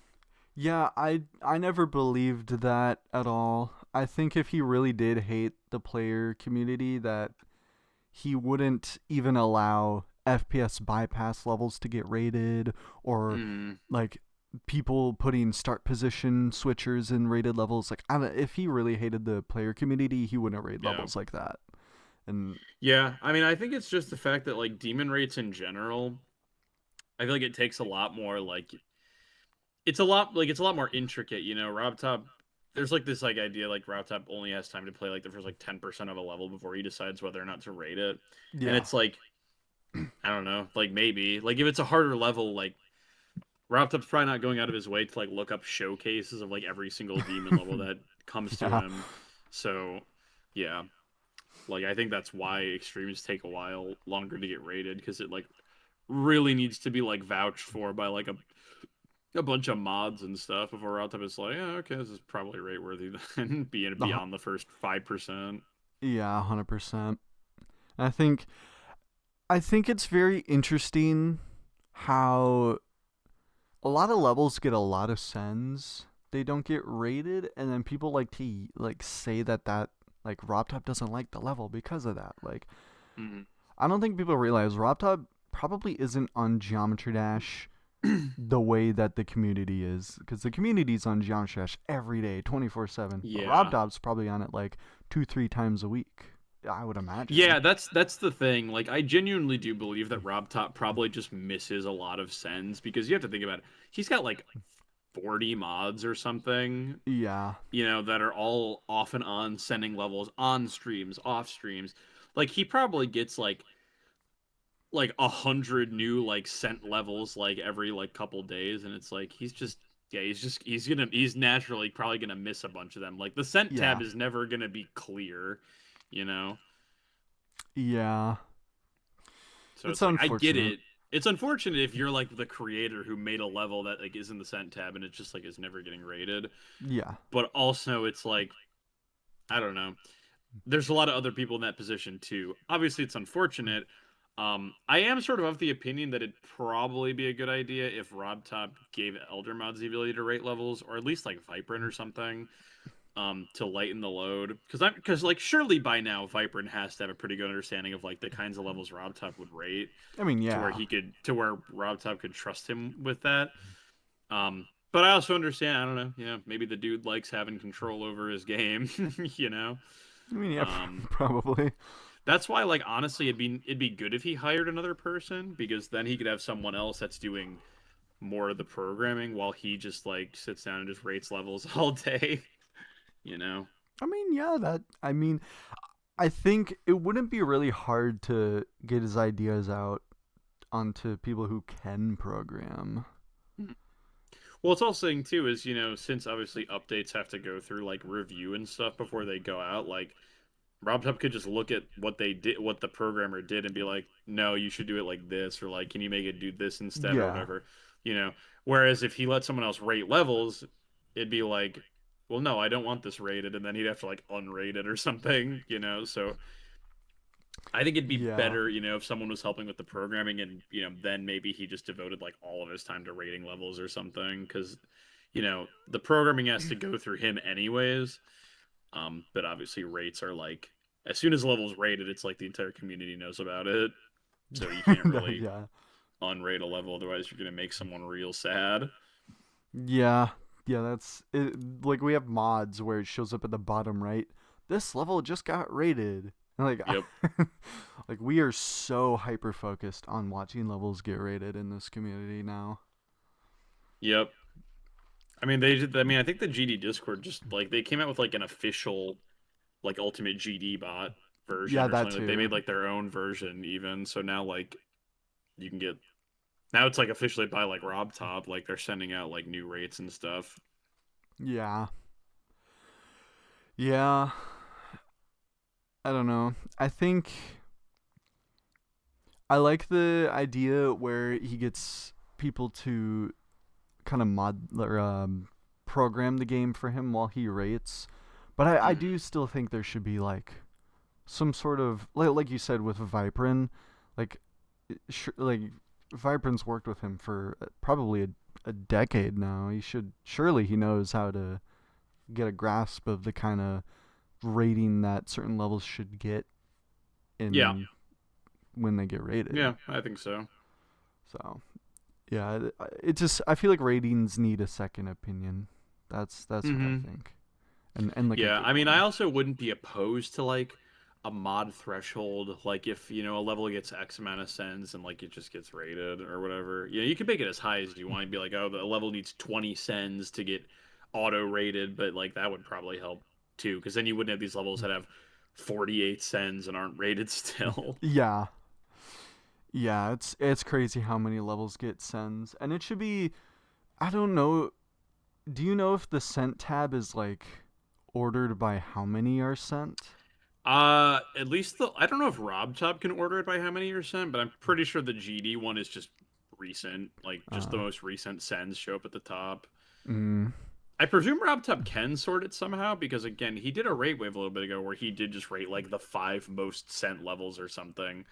Yeah, I never believed that at all. I think if he really did hate the player community that he wouldn't even allow FPS bypass levels to get rated or Mm, like people putting start position switchers in rated levels. Like I don't, if he really hated the player community, he wouldn't rate yeah. levels like that. And Yeah, I mean, I think it's just the fact that like demon rates in general, I feel like it takes a lot more like it's a lot more intricate. Rob Top there's like this like idea like Rob Top only has time to play like the first like 10% of a level before he decides whether or not to rate it. And yeah, it's like I don't know, like maybe like if it's a harder level like Rob Top's probably not going out of his way to like look up showcases of like every single demon level that comes to yeah, him. So, yeah. Like I think that's why extremes take a while longer to get rated because it like really needs to be like vouched for by like a bunch of mods and stuff before Rob is like, yeah, okay, this is probably rate worthy then being uh, beyond the first 5%. yeah, 100%. I think it's very interesting how a lot of levels get a lot of sends. They don't get rated, and then people like to like say that like RobTop doesn't like the level because of that. Like Mm. I don't think people realize RobTop probably isn't on Geometry Dash the way that the community is, because the community's on Geometry Dash every day, 24/7. But Yeah. RobTop's probably on it like 2-3 times a week. I would imagine. Yeah, that's the thing. Like I genuinely do believe that Rob Top probably just misses a lot of sends because you have to think about it. He's got like 40 mods or something, Yeah, that are all off and on sending levels on streams, off streams. Like he probably gets like 100 new like sent levels like every like couple days, and it's like he's just yeah he's naturally probably gonna miss a bunch of them. Like the sent yeah, tab is never gonna be clear, you know. yeah. So It's it's like I get unfortunate. it. It's unfortunate if you're like the creator who made a level that like is in the sent tab and it just like is never getting rated. Yeah, But also it's like I don't know. There's a lot of other people in that position too. Obviously, it's unfortunate. I am sort of the opinion that it'd probably be a good idea if Rob Top gave Elder Mods the ability to rate levels, or at least like Vibrant or something, to lighten the load. Because like surely by now Vibrant has to have a pretty good understanding of like the kinds of levels Rob Top would rate, I mean, to where yeah. where Rob Top could trust him with that. But I also understand. I don't know. Maybe the dude likes having control over his game. You know. I mean, yeah, Um, probably. That's why, like, honestly, it'd be good if he hired another person because then he could have someone else that's doing more of the programming while he just like sits down and just rates levels all day. You know? I mean, yeah, that. I mean, I think it wouldn't be really hard to get his ideas out onto people who can program. Well, it's also saying too is since obviously updates have to go through like review and stuff before they go out, like RobTop could just look at what they did, what the programmer did, and be like, "No, you should do it like this," or like, "Can you make it do this instead?" or Yeah, whatever. you know. Whereas if he let someone else rate levels, it'd be like, well, no, I don't want this rated, and then he'd have to like unrate it or something, you know. So I think it'd be Yeah. better, if someone was helping with the programming and, then maybe he just devoted like all of his time to rating levels or something because, the programming has to go through him anyways. But obviously rates are like as soon as a level's rated, it's like the entire community knows about it. So you can't really Yeah. unrate a level, otherwise you're gonna make someone real sad. Yeah. Yeah, that's it. Like we have mods where it shows up at the bottom right. This level just got rated. And like Yep. like we are so hyper focused on watching levels get rated in this community now. Yep. I mean they did I mean I think the GD Discord just like they came out with like an official like ultimate GD bot version Yeah, or that something. Like they too. made like their own version even. So now like you can get now it's like officially by like Rob Top, like they're sending out like new rates and stuff. Yeah. Yeah. I don't know. I think I like the idea where he gets people to kind of mod or program the game for him while he rates. But I Hmm. do still think there should be like some sort of like you said with Viprin, like like Viprin's worked with him for probably a decade now. He should surely he knows how to get a grasp of the kind of rating that certain levels should get Yeah. in when they get rated. Yeah, I think so. So yeah, it just I feel like ratings need a second opinion. That's what I Hmm. think, and like a Yeah, good I mean, I one. also wouldn't be opposed to like a mod threshold, like if a level gets X amount of cents and like it just gets rated or whatever. Yeah, you can make it as high as you want. You'd be like, oh, the level needs 20 cents to get auto rated, but like that would probably help too, because then you wouldn't have these levels that have 48 cents and aren't rated still. Yeah, yeah, it's crazy how many levels get sends, and it should be. I don't know. Do you know if the sent tab is like ordered by how many are sent? At least I don't know if Rob Top can order it by how many you're sent, but I'm pretty sure the GD one is just recent, like just the Uh, most recent sends show up at the top. mm, I presume Rob Top can sort it somehow because again, he did a rate wave a little bit ago where he did just rate like the five most sent levels or something.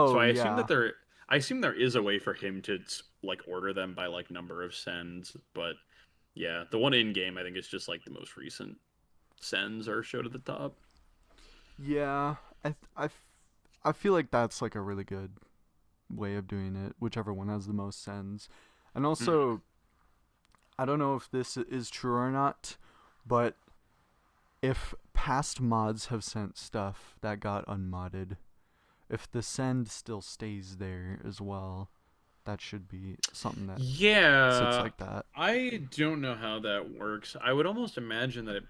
So oh yeah, I assume there is a way for him to like order them by like number of sends, but yeah, the one in game I think is just like the most recent sends are showed at the top. yeah. I feel like that's like a really good way of doing it. Whichever one has the most sends, and Mhm. also I don't know if this is true or not, but if past mods have sent stuff that got unmodded, if the send still stays there as well, that should be something that sits Yeah, like that. I don't know how that works. I would almost imagine that it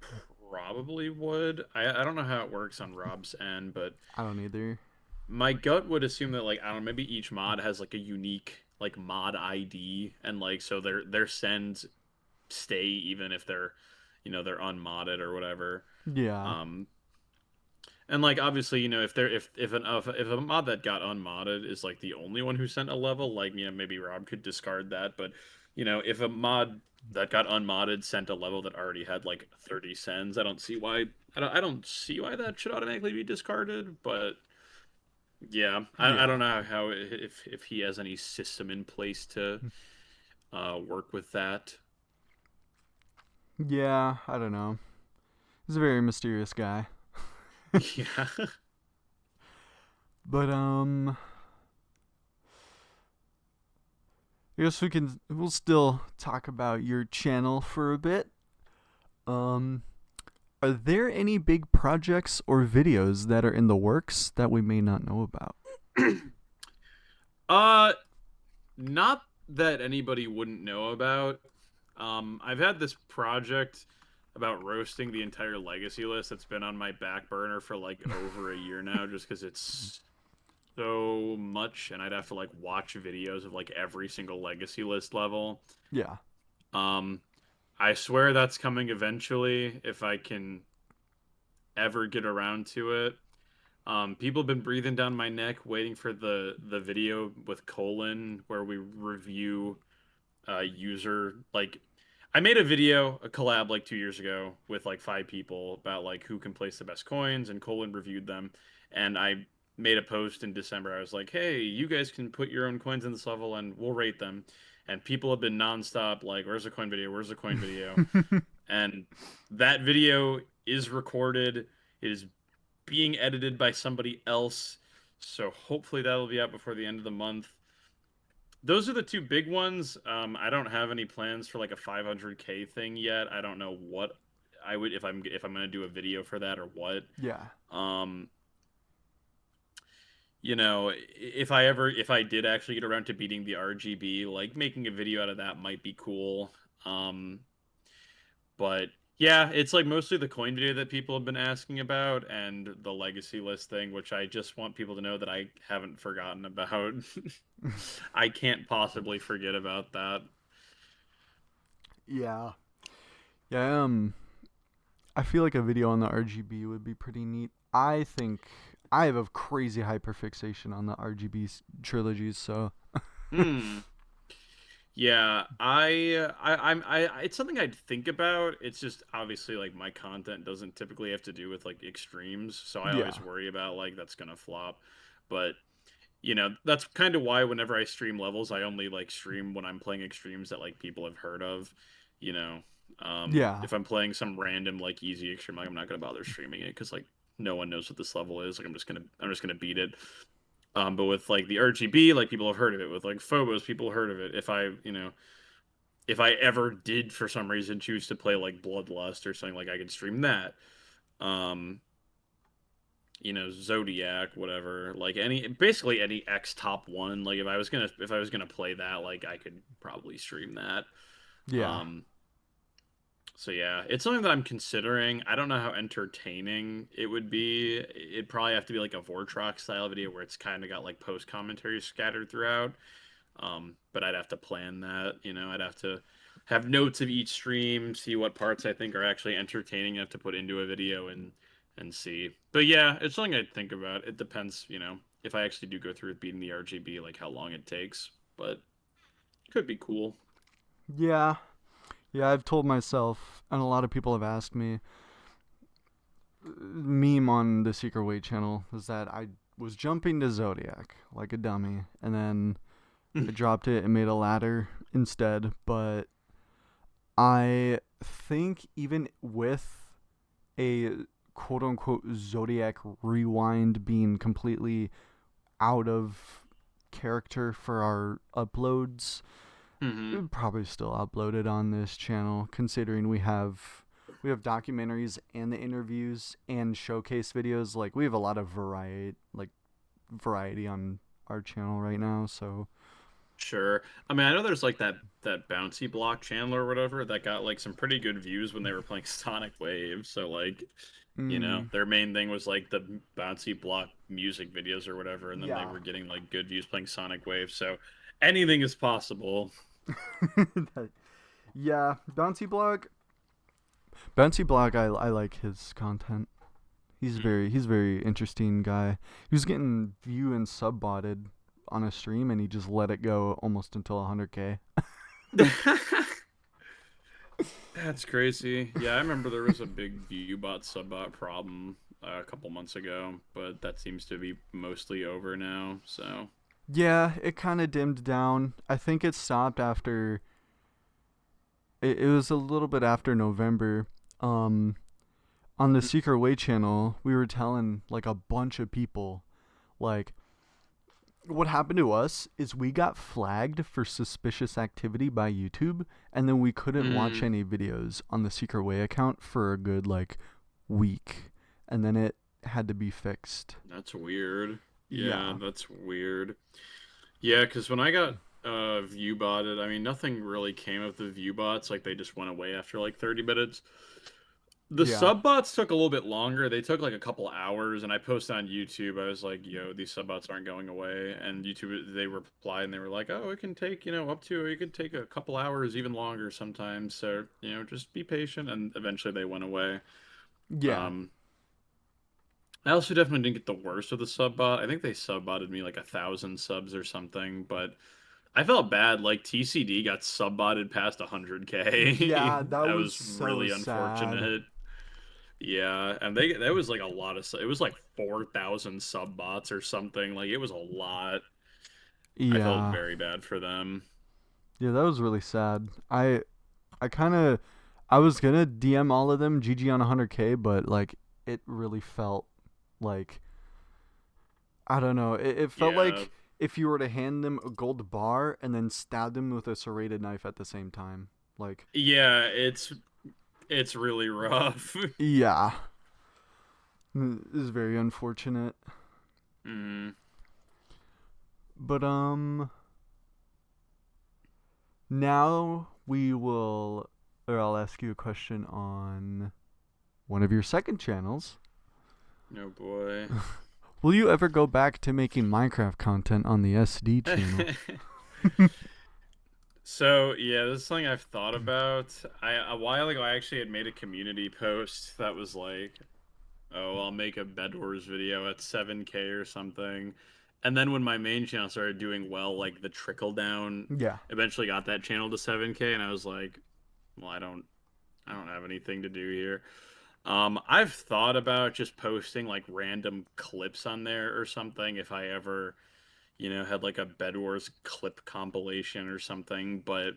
probably would. I don't know how it works on Rob's end, but I don't either. my gut would assume that like I don't know, maybe each mod has like a unique like mod ID and like so their sends stay even if they're unmodded or whatever. Yeah. Um and like obviously, if they're if a mod that got unmodded is like the only one who sent a level, like maybe Rob could discard that, but if a mod that got unmodded sent a level that already had like 30 cents, I don't see why that should automatically be discarded, but yeah, I Yeah. don't know how if he has any system in place to work with that. Yeah, I don't know. He's a very mysterious guy. Yeah. But I guess we'll still talk about your channel for a bit. Um are there any big projects or videos that are in the works that we may not know about? uh Not that anybody wouldn't know about. I've had this project about roasting the entire legacy list that's been on my back burner for like over a year now, just because it's so much, and I'd have to like watch videos of like every single legacy list level. Yeah. Um, I swear that's coming eventually if I can ever get around to it. People have been breathing down my neck waiting for the video with Colin where we review user like I made a video, a collab like 2 years ago with like 5 people about like who can place the best coins, and Colin reviewed them. And I made a post in December. I was like, hey, you guys can put your own coins in this level and we'll rate them. And people have been nonstop like, where's the coin video? Where's the coin video? And that video is recorded. It is being edited by somebody else. So hopefully that'll be out before the end of the month. Those are the two big ones. I don't have any plans for like a 500K thing yet. I don't know what I would if I'm gonna do a video for that or what. Yeah. Um, if I did actually get around to beating the RGB, like making a video out of that might be cool. Um, but yeah, it's like mostly the coin video that people have been asking about and the legacy list thing, which I just want people to know that I haven't forgotten about. I can't possibly forget about that. Yeah. Yeah. I feel like a video on the RGB would be pretty neat. I think I have a crazy hyperfixation on the RGB trilogies, so Hmm. Yeah, it's something I'd think about. It's just obviously like my content doesn't typically have to do with like extremes, so I yeah. always worry about like that's gonna flop. But that's kind of why whenever I stream levels, I only like stream when I'm playing extremes that like people have heard of. You know, Yeah. if I'm playing some random like easy extreme, like I'm not gonna bother streaming it because like no one knows what this level is. Like I'm just gonna beat it. But with like the RGB, like people have heard of it. With like Phobos, people have heard of it. If I ever did for some reason choose to play like Bloodlust or something, like I could stream that. Um, Zodiac, whatever, like basically any X top one. Like if I was gonna play that, like I could probably stream that. Yeah. Um, so yeah, it's something that I'm considering. I don't know how entertaining it would be. It'd probably have to be like a Vortrox style video where it's kind of got like post commentary scattered throughout. But I'd have to plan that. I'd have to have notes of each stream, see what parts I think are actually entertaining enough to put into a video and see. But yeah, it's something I'd think about. It depends, if I actually do go through with beating the RGB, like how long it takes. But could be cool. Yeah. Yeah, I've told myself, and a lot of people have asked me, meme on the Secret Way channel is that I was jumping to Zodiac like a dummy, and then I dropped it and made a ladder instead. But I think even with a quote unquote Zodiac rewind being completely out of character for our uploads, it Hmm. would probably still upload it on this channel, considering we have documentaries and the interviews and showcase videos. Like we have a lot of variety on our channel right now. So Sure. I mean, I know there's like that bouncy block channel or whatever that got like some pretty good views when they were playing Sonic Wave. So like, mm, their main thing was like the bouncy block music videos or whatever, and then they yeah. were getting like good views playing Sonic Wave. So anything is possible. Yeah, Bouncy Block. I like his content. He's very interesting guy. He was getting view and sub botted on a stream, and he just let it go almost until 100K. That's crazy. Yeah, I remember there was a big viewbot subbot problem a couple months ago, but that seems to be mostly over now. So, Yeah, it kind of dimmed down. I think it stopped after. It was a little bit after November. Um, on the Secret Way channel, we were telling like a bunch of people, like, what happened to us is we got flagged for suspicious activity by YouTube, and then we couldn't watch mm, any videos on the Secret Way account for a good like week, and then it had to be fixed. that's weird. Yeah, Yeah. that's weird. Yeah, because when I got view botted, I mean, nothing really came of the view bots. Like, they just went away after like 30 minutes. The Yeah. sub bots took a little bit longer. They took like a couple hours, and I posted on YouTube. I was like, "Yo, these sub bots aren't going away." And YouTube, they replied, and they were like, "Oh, it can take up to it could take a couple hours, even longer sometimes. So just be patient." And eventually, they went away. Yeah. Um, I also definitely didn't get the worst of the sub bot. I think they sub botted me like 1,000 subs or something, but I felt bad. Like TCD got subbotted past 100K. Yeah, that That was was so really sad. unfortunate. Yeah, and they that was like a lot of it was like 4,000 sub bots or something. Like it was a lot. I felt Yeah. very bad for them. Yeah, that was really sad. I kind of I was gonna DM all of them GG on 100K, but like it really felt like I don't know. It felt Yeah. like if you were to hand them a gold bar and then stab them with a serrated knife at the same time. Like, Yeah, it's really rough. yeah, this is very unfortunate. Mm. But now we will, or I'll ask you a question on one of your second channels. Oh boy. Will you ever go back to making Minecraft content on the SD channel? So yeah, this is something I've thought about. A while ago I actually had made a community post that was like, "Oh, I'll make a Bed Wars video at 7K or something." And then when my main channel started doing well, like the trickle down Yeah. eventually got that channel to 7K, and I was like, "Well, I don't have anything to do here." I've thought about just posting like random clips on there or something if I ever, had like a Bed Wars clip compilation or something, but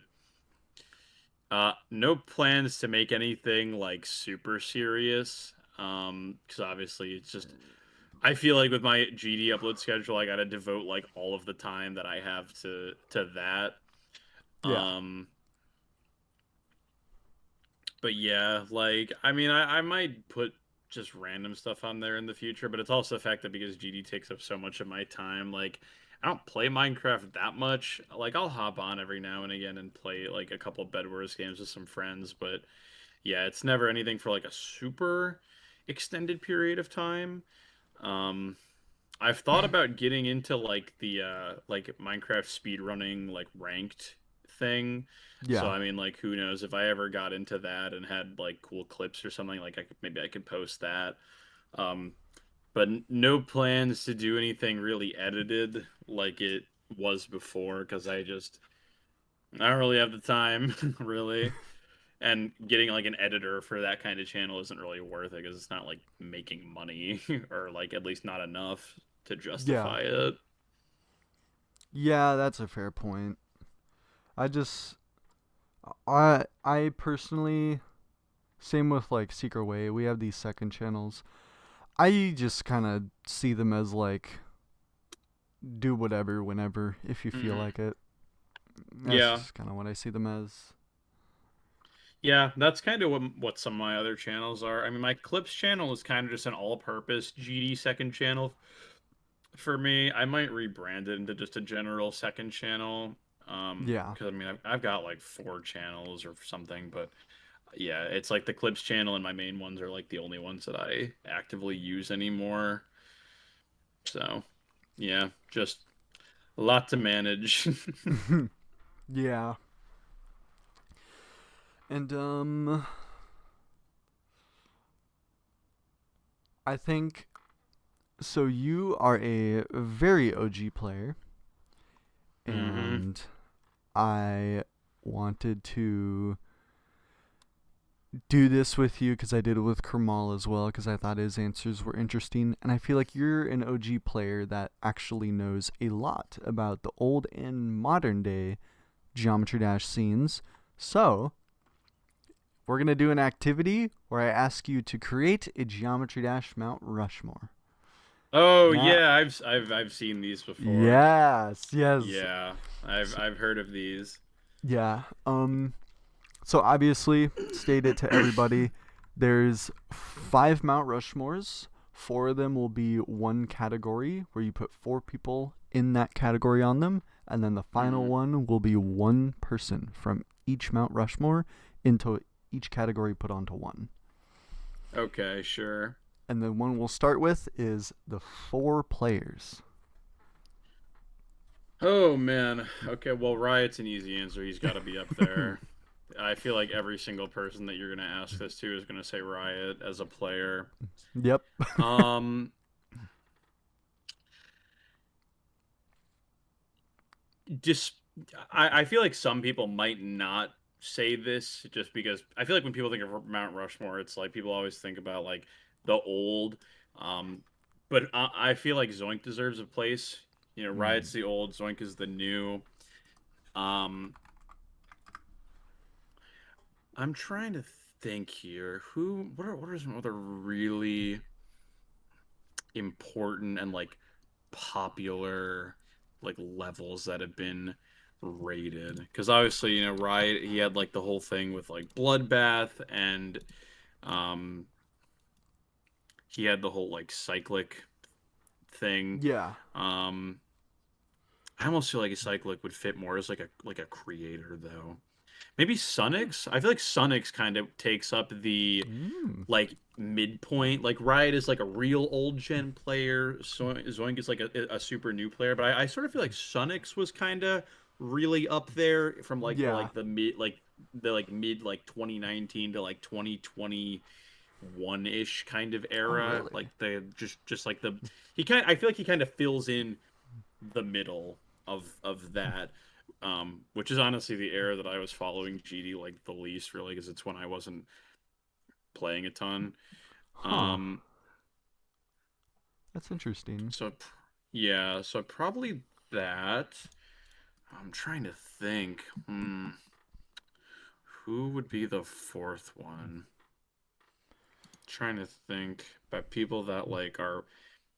no plans to make anything like super serious. Because obviously it's just I feel like with my GD upload schedule, I gotta devote like all of the time that I have to that. Yeah. Um, but yeah, like I mean, I might put just random stuff on there in the future, but it's also the fact that because GD takes up so much of my time, like I don't play Minecraft that much. Like I'll hop on every now and again and play like a couple Bed Wars games with some friends, but yeah, it's never anything for like a super extended period of time. Um, I've thought about getting into like the like Minecraft speedrunning like ranked thing. So Yeah. I mean like who knows if I ever got into that and had like cool clips or something like maybe I could post that. Um but no plans to do anything really edited like it was before because I don't really have the time really. And getting like an editor for that kind of channel isn't really worth it because it's not like making money or like at least not enough to Yeah. justify it. Yeah, that's a fair point. I just I personally same with like Secret Way. We have these second channels. I just kind of see them as like do whatever whenever if you feel Hmm. like it. That's Yeah, just kind of what I see them as. yeah, that's kind of what some of my other channels are. I mean, my clips channel is kind of just an all-purpose GD second channel for me. I might rebrand it into just a general second channel. Yeah. Because I mean, I've got like four channels or something, but yeah, it's like the clips channel and my main ones are like the only ones that I actively use anymore. So, yeah, just a lot to manage. Yeah. And I think so you are a very OG player Hmm. and I wanted to do this with you because I did it with Kermal as well because I thought his answers were interesting. And I feel like you're an OG player that actually knows a lot about the old and modern day Geometry Dash scenes. So, we're going to do an activity where I ask you to create a Geometry Dash Mount Rushmore. Oh Now, yeah, I've seen these before. yes, yes, Yeah, I've so, I've heard of these. yeah. So obviously, state it to everybody. There's 5 Mount Rushmores. 4 of them will be one category where you put 4 people in that category on them, and then the final Hmm. one will be one person from each Mount Rushmore into each category put onto one. Okay, sure. And the one we'll start with is the 4 players. Oh man. Okay, well, Riot's an easy answer. He's got to be up there. I feel like every single person that you're gonna ask this to is gonna say Riot as a player. Yep. Um, I feel like some people might not say this just because I feel like when people think of Mount Rushmore, it's like people always think about like the old. Um, but I feel like Zoink deserves a place. You know, Mm. Riot's the old, Zoink is the new. Um, I'm trying to think here. What are some other really important and like popular like levels that have been rated? Because obviously, you know, Riot, he had like the whole thing with like Bloodbath, and um he had the whole like cyclic thing. Yeah. Um I almost feel like a cyclic would fit more as like a creator though. Maybe Sunix? I feel like Sunix kind of takes up the Mm. like midpoint. Like Riot is like a real old gen player. Zoink is like a super new player. But I sort of feel like Sunix was kind of really up there from Yeah. the like mid like 2019 to like 2021 ish kind of Oh, era. really? Like the just like the he kind I feel like he kind of fills in the middle of that. Which is honestly the era that I was following GD like the least, really, because it's when I wasn't playing a ton. Huh. Um, That's interesting. so yeah, so probably that. I'm trying to think. Who would be the fourth one? Trying to think about people that like are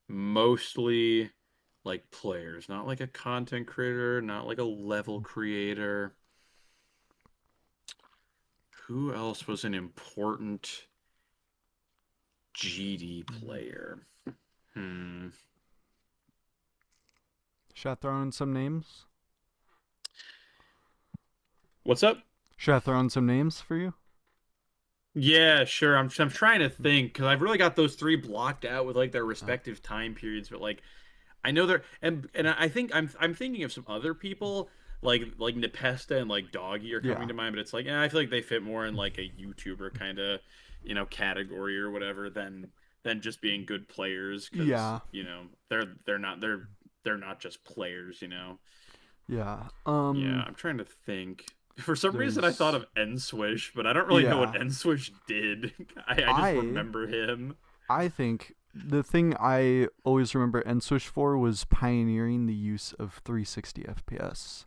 mostly like players, not like a content creator, not like a level creator. Who else was an important GD player? Hmm. Should I throw in some names? What's up? Should I throw in some names for you? Yeah, sure. I'm trying to think because I've really got those three blocked out with like their Uh, respective time periods, but like I know they're and I think I'm thinking of some other people like Nepesta and like Doggy are coming yeah. to mind, but it's like I feel like they fit more in like a YouTuber kind of category or whatever than just being good players because Yeah. they're not just players, you know. Yeah. Yeah, I'm trying to think. For some reason, I thought There's of Enswish, but I don't really know what yeah. Enswish did. I just I remember him. I think the thing I always remember Nswish for was pioneering the use of 360 FPS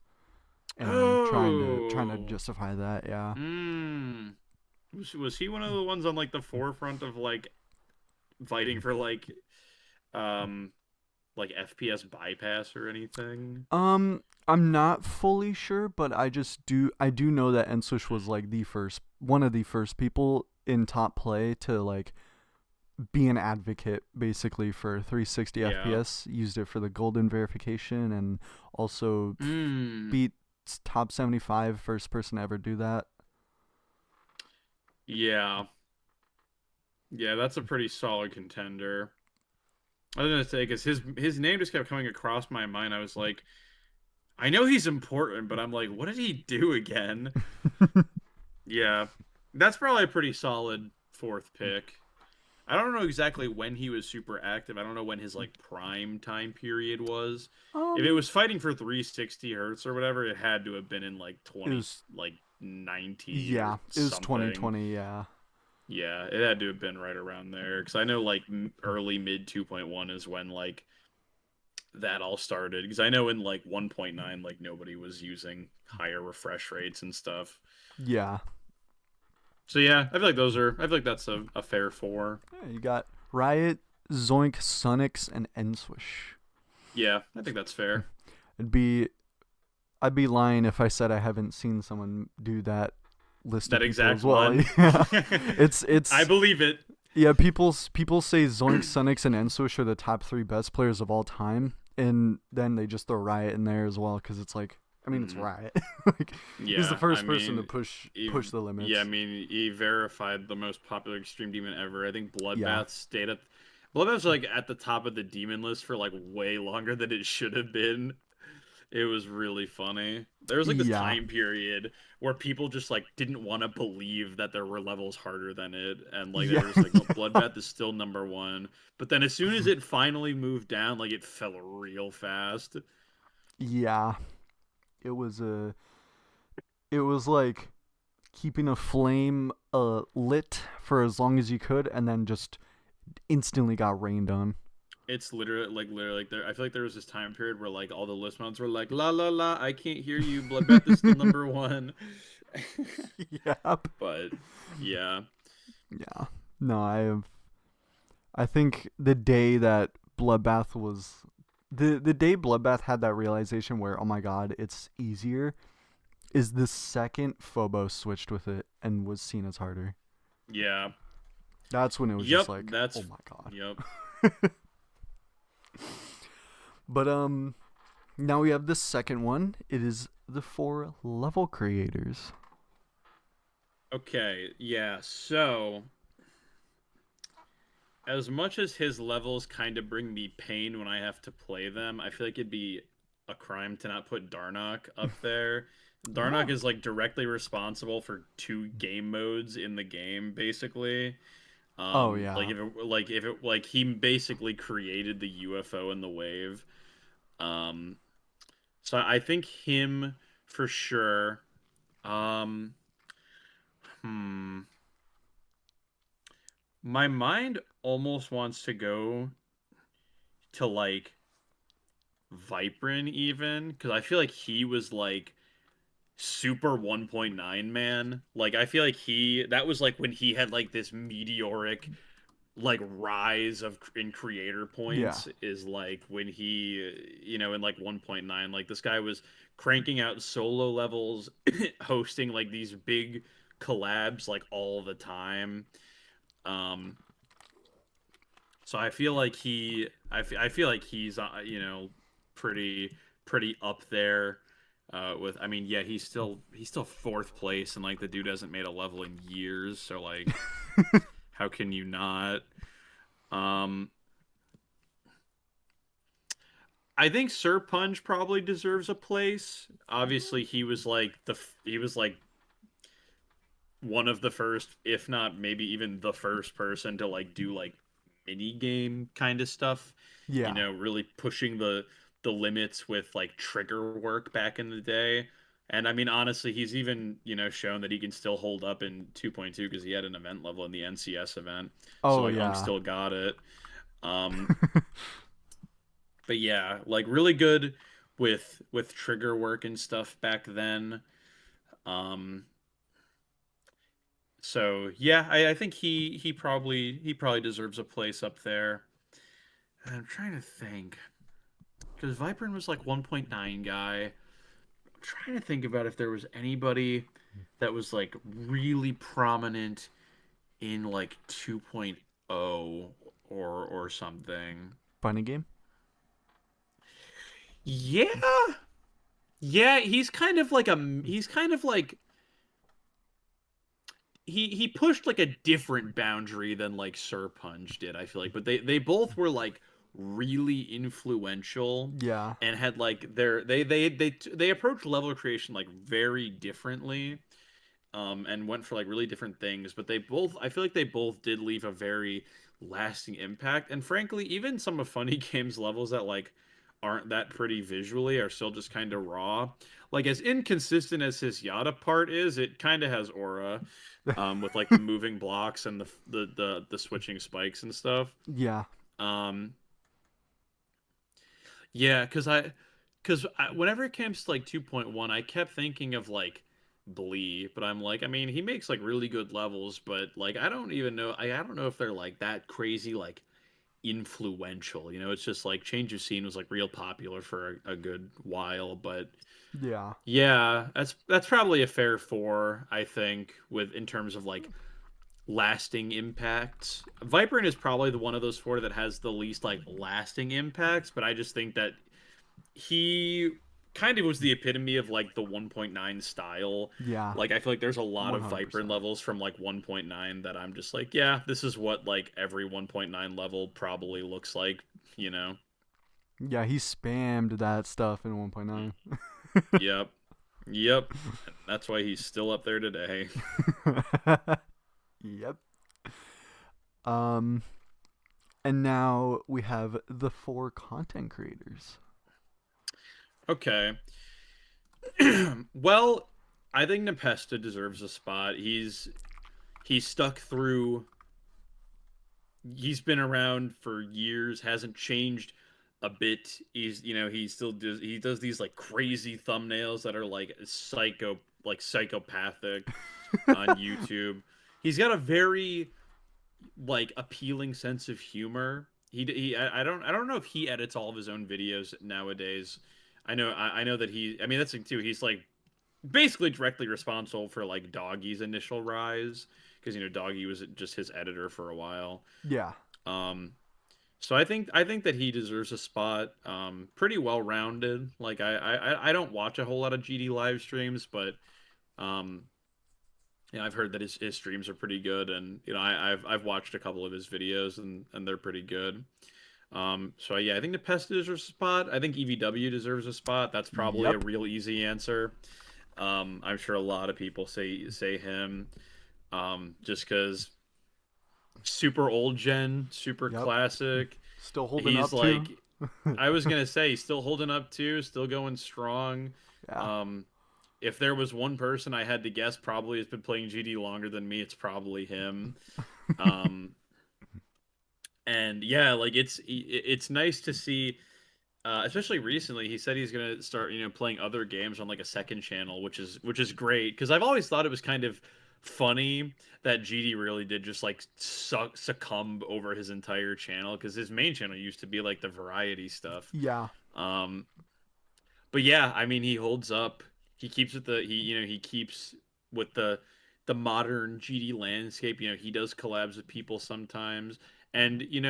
and trying to Oh, justify that. Yeah. hmm. Was he one of the ones on like the forefront of like fighting for um like FPS bypass or anything? I'm not fully sure, but I do know that Nswish was like the first one of the first people in top play to like be an advocate basically for 360 Yeah. FPS. Used it for the golden verification and also Hmm. beat top 75 first person to ever do that. Yeah. Yeah, that's a pretty solid contender. I was gonna say because his name just kept coming across my mind. I was like, I know he's important, but I'm like, what did he do again? Yeah, that's probably a pretty solid fourth pick. I don't know exactly when he was super active. I don't know when his like prime time period was. If it um, was fighting for 360 hertz or whatever, it had to have been in like it 20 was like 90 or yeah, it was something. 2020. Yeah, Yeah, it had to have been right around there because I know like early mid 2.1 is when like that all started because I know in like 1.9 like nobody was using higher refresh rates and stuff. yeah. So yeah, I feel like that's a fair four. Yeah, you got Riot, Zoink, Sunix, and Enswish. Yeah, I think that's fair. It'd be I'd be lying if I said I haven't seen someone do that list of That people exact as well. one. Yeah, I it's believe it. yeah. People say Zoink, Sunix, and Enswish are the top three best players of all time, and then they just throw Riot in there as well because it's like I mean it's Mhm. Riot. Like he's the Yeah, I first person to mean, push the yeah, I limits. mean, he verified the most popular extreme demon ever. I think Yeah, Bloodbath stayed at Bloodbath's like at the top of the demon list for like way longer than it should have been. It was really funny. There was like this yeah, time period where people just like didn't want to believe that there were levels harder than it, and like they yeah, were just like, "No, yeah. Bloodbath is still number one." But then as soon as it finally moved down, like it fell real fast. Yeah. It was a it was like keeping a flame lit for as long as you could, and then just instantly got rained on. It's literally like there. I feel like there was this time period where like all the list mounts were like la la la. I can't hear you. Bloodbath is still number one. Yep. But yeah, Yeah. No, I think the day that Bloodbath was the day Bloodbath had that realization where, oh my god, it's easier, is the second Phobos switched with it and was seen as harder. yeah, That's when it was just yep. like, oh That's my god. yep. But now we have the second one. It is the 4 level creators. Okay, yeah. So as much as his levels kind of bring me pain when I have to play them, I feel like it'd be a crime to not put Darnock up there. Darnock Oh. is like directly responsible for 2 game modes in the game, basically. Oh Like yeah. if it like he basically created the UFO and the wave. Um, so I think him for sure. Um, hmm. My mind almost wants to go to like Viprin even because I feel like he was like super 1.9 man. Like I feel like he that was like when he had like this meteoric like rise of in creator Yeah. points is like when he in like 1.9 like this guy was cranking out solo levels hosting like these big collabs like all the time. um so I feel like I feel like he's pretty pretty up there with I mean yeah he's still fourth place and like the dude hasn't made a level in years so like how can you not. um I think Sir Punch probably deserves a place. Obviously, he was like one of the first, if not maybe even the first person to like do like mini game kind of stuff. You Yeah. know, really pushing the limits with like trigger work back in the day. And I mean, honestly, he's even shown that he can still hold up in 2.2 because he had an event level in the NCS event. So Oh like, yeah. still got it. Um, but yeah, like really good with trigger work and stuff back then. Um, so yeah, I think he probably deserves a place up there. And I'm trying to think because Viperin was like 1.9 guy. I'm trying to think about if there was anybody that was like really prominent in like 2.0 or something. Funny game. Yeah. Yeah, he's kind of like he pushed like a different boundary than like Sir Punch did, I feel like. But they both were like really influential Yeah. and had like they approached level creation like very differently and went for like really different things, but they both I feel like they both did leave a very lasting impact. And frankly, even some of Funny Games levels that like aren't that pretty visually are still just kind of raw. Like as inconsistent as his Yada part is, it kind of has aura with like the moving blocks and the switching spikes and stuff. Yeah. Um, yeah, because whenever it comes to like 2.1, I kept thinking of like Blee, but I'm like, I mean, he makes like really good levels, but like I don't even know, I don't know if they're like that crazy like influential. It's just like Change of Scene was like real popular for a good while, but Yeah. yeah, that's probably a fair four, I think, with in terms of like lasting impacts. Viperin is probably the one of those four that has the least like lasting impacts, but I just think that he kind of was the epitome of like the 1.9 style. Yeah. Like I feel like there's a lot of Viperin 100%. levels from like 1.9 that I'm just like, yeah, this is what like every 1.9 level probably looks like, you know. Yeah, he spammed that stuff in 1.9. Yep. Yep. That's why he's still up there today. Yep. Um and now we have the 4 content creators. Okay. Well, I think Nepesta deserves a spot. He's stuck through. He's been around for years, hasn't changed a bit. He does these like crazy thumbnails that are like psychopathic on YouTube. He's got a very like appealing sense of humor. I don't know if he edits all of his own videos nowadays. I know that I mean that's the thing too. He's like basically directly responsible for like Doggy's initial rise because Doggy was just his editor for a while. Yeah. Um, so I think that he deserves a spot. Pretty well rounded. Like I don't watch a whole lot of GD live streams, but um, I've heard that his streams are pretty good, and I've watched a couple of his videos, and they're pretty good. So yeah, I think the Pest deserves a spot. I think EVW deserves a spot. That's probably a Yep. real easy answer. I'm sure a lot of people say him, just because super old gen, super Yep. classic. Still holding He's up too. like, I was gonna say, he's still holding up too, still going strong. Yeah. Um, if there was one person I had to guess probably has been playing GD longer than me, it's probably him. Um, and yeah, like it's nice to see, especially recently. He said he's gonna start, playing other games on like a second channel, which is great because I've always thought it was kind of funny that GD really did just like succumb over his entire channel because his main channel used to be like the variety stuff. Yeah. Um, but yeah, I mean, he holds up. He keeps with he keeps with the modern GD landscape. He does collabs with people sometimes, and he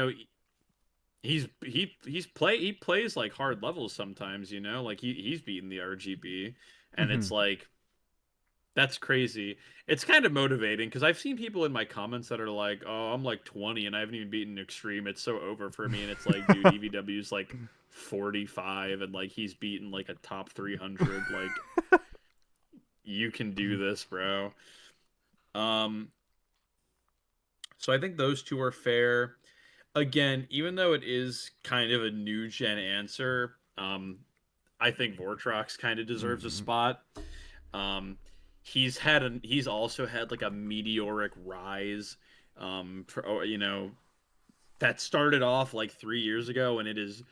plays like hard levels sometimes. Like he's beaten the RGB, and Hmm. it's like that's crazy. It's kind of motivating because I've seen people in my comments that are like, "Oh, I'm like 20 and I haven't even beaten Extreme. It's so over for me." And it's like, dude, EVW's like 45 and like he's beaten like a top 300. Like you can do this, bro. Um, so I think those two are fair. Again, even though it is kind of a new gen answer, I think Vortrox kind of deserves a Hmm. spot. Um, he's also had like a meteoric rise, that started off like 3 years ago, and it has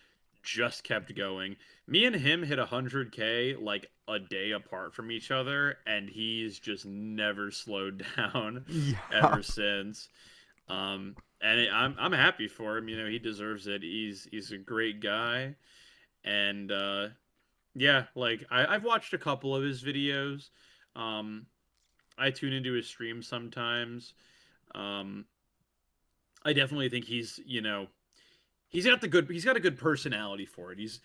just kept going. Me and him hit 100K like a day apart from each other, and he's just never slowed down Yeah. ever since. I'm happy for him. He deserves it. He's a great guy, and yeah, like I've watched a couple of his videos. Um, I tune into his streams sometimes. Um, I definitely think he's got a good personality for it. He's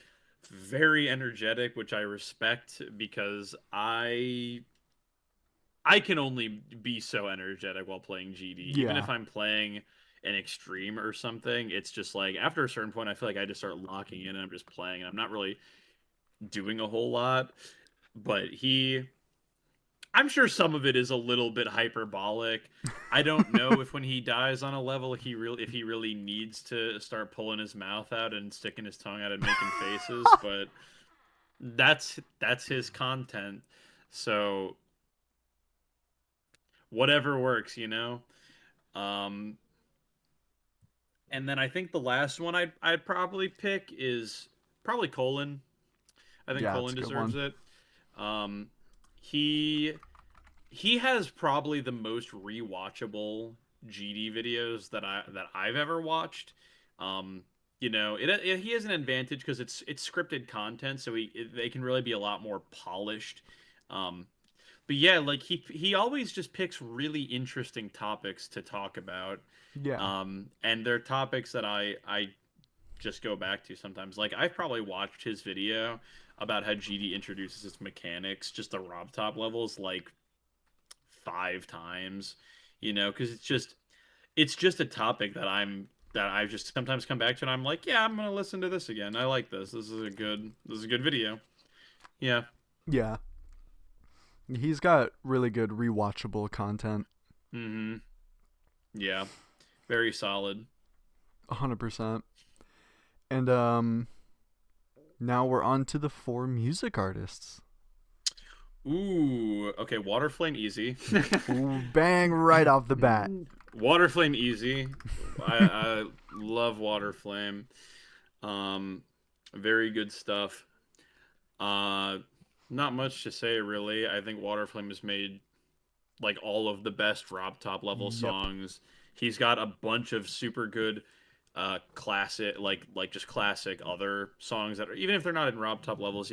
very energetic, which I respect because I can only be so energetic while playing GD. Even Yeah. if I'm playing an extreme or something, it's just like after a certain point I feel like I just start locking in and I'm just playing and I'm not really doing a whole lot. But I'm sure some of it is a little bit hyperbolic. I don't know if when he dies on a level if he really needs to start pulling his mouth out and sticking his tongue out and making faces, but that's his content. So whatever works. Um and then I think the last one I'd probably pick is probably Colin. I think Yeah, it's Colin a good deserves one. it. Um he he has probably the most rewatchable GD videos that I've ever watched. Um, he has an advantage because it's scripted content, so they can really be a lot more polished. Um, but yeah, like he always just picks really interesting topics to talk about. Yeah. And they're topics that I just go back to sometimes. Like I've probably watched his video about how GD introduces its mechanics, just the Rob Top levels, like 5 times, because it's just a topic that I've just sometimes come back to, and I'm like, yeah, I'm gonna listen to this again. I like this. This is a good video. Yeah. Yeah. He's got really good rewatchable content. Mm-hmm. Yeah. Very solid. 100%. And now we're on to the four music artists. Ooh, okay, Water Flame easy. Ooh, bang right off the bat. Water Flame easy. I love Water Flame. Um, very good stuff. Uh, Not much to say really. I think Water Flame has made like all of the best drop top level Yep. songs. He's got a bunch of super good classic just classic other songs that are, even if they're not in drop top levels,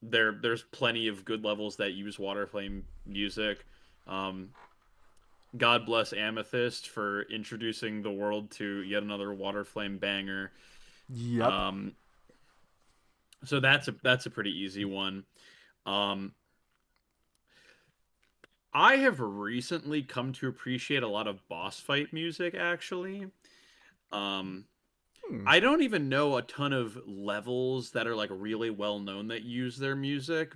there's plenty of good levels that use Water Flame music. Um, God bless Amethyst for introducing the world to yet another Water Flame banger. Yep. Um, so that's a pretty easy one. Um, I have recently come to appreciate a lot of boss fight music actually. Um, Hmm. I don't even know a ton of levels that are like really well known that use their music,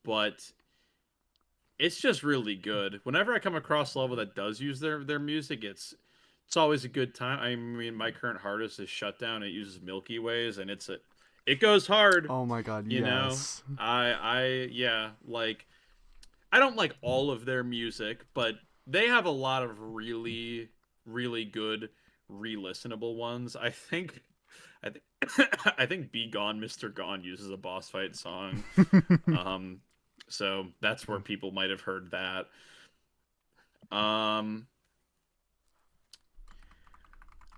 but it's just really good. Whenever I come across a level that does use their music, it's always a good time. I mean, my current hardest is Shutdown. It uses Milky Ways, and it goes hard. Oh my god, You know, yes. yeah, like I don't like all of their music, but they have a lot of really good re-listenable ones. I think I think "Be Gone, Mr. Gone" uses a boss fight song. Um, so that's where people might have heard that. Um,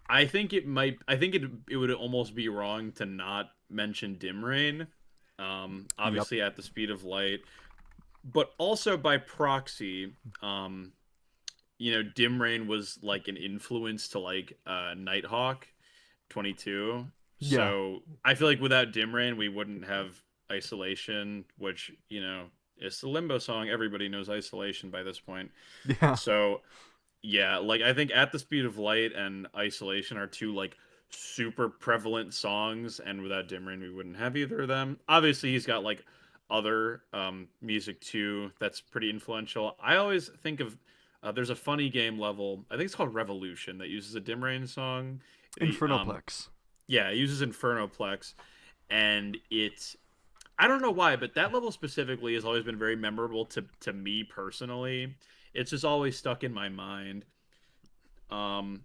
I think it would almost be wrong to not mention Dim Rain. Yep. Obviously at the speed of light, but also by proxy, Dim Rain was like an influence to like Nighthawk 22. Yeah. So I feel like without Dim Rain, we wouldn't have Isolation, which, is the Limbo song. Everybody knows Isolation by this point. Yeah. So yeah, like I think At the Speed of Light and Isolation are two like super prevalent songs, and without Dim Rain, we wouldn't have either of them. Obviously, he's got like other music too that's pretty influential. I always think of there's a funny game level. I think it's called Revolution that uses a Dim Rain song. Um, Infernoplex. yeah, it uses Infernoplex, and I don't know why, but that level specifically has always been very memorable to me personally. It's just always stuck in my mind. Um,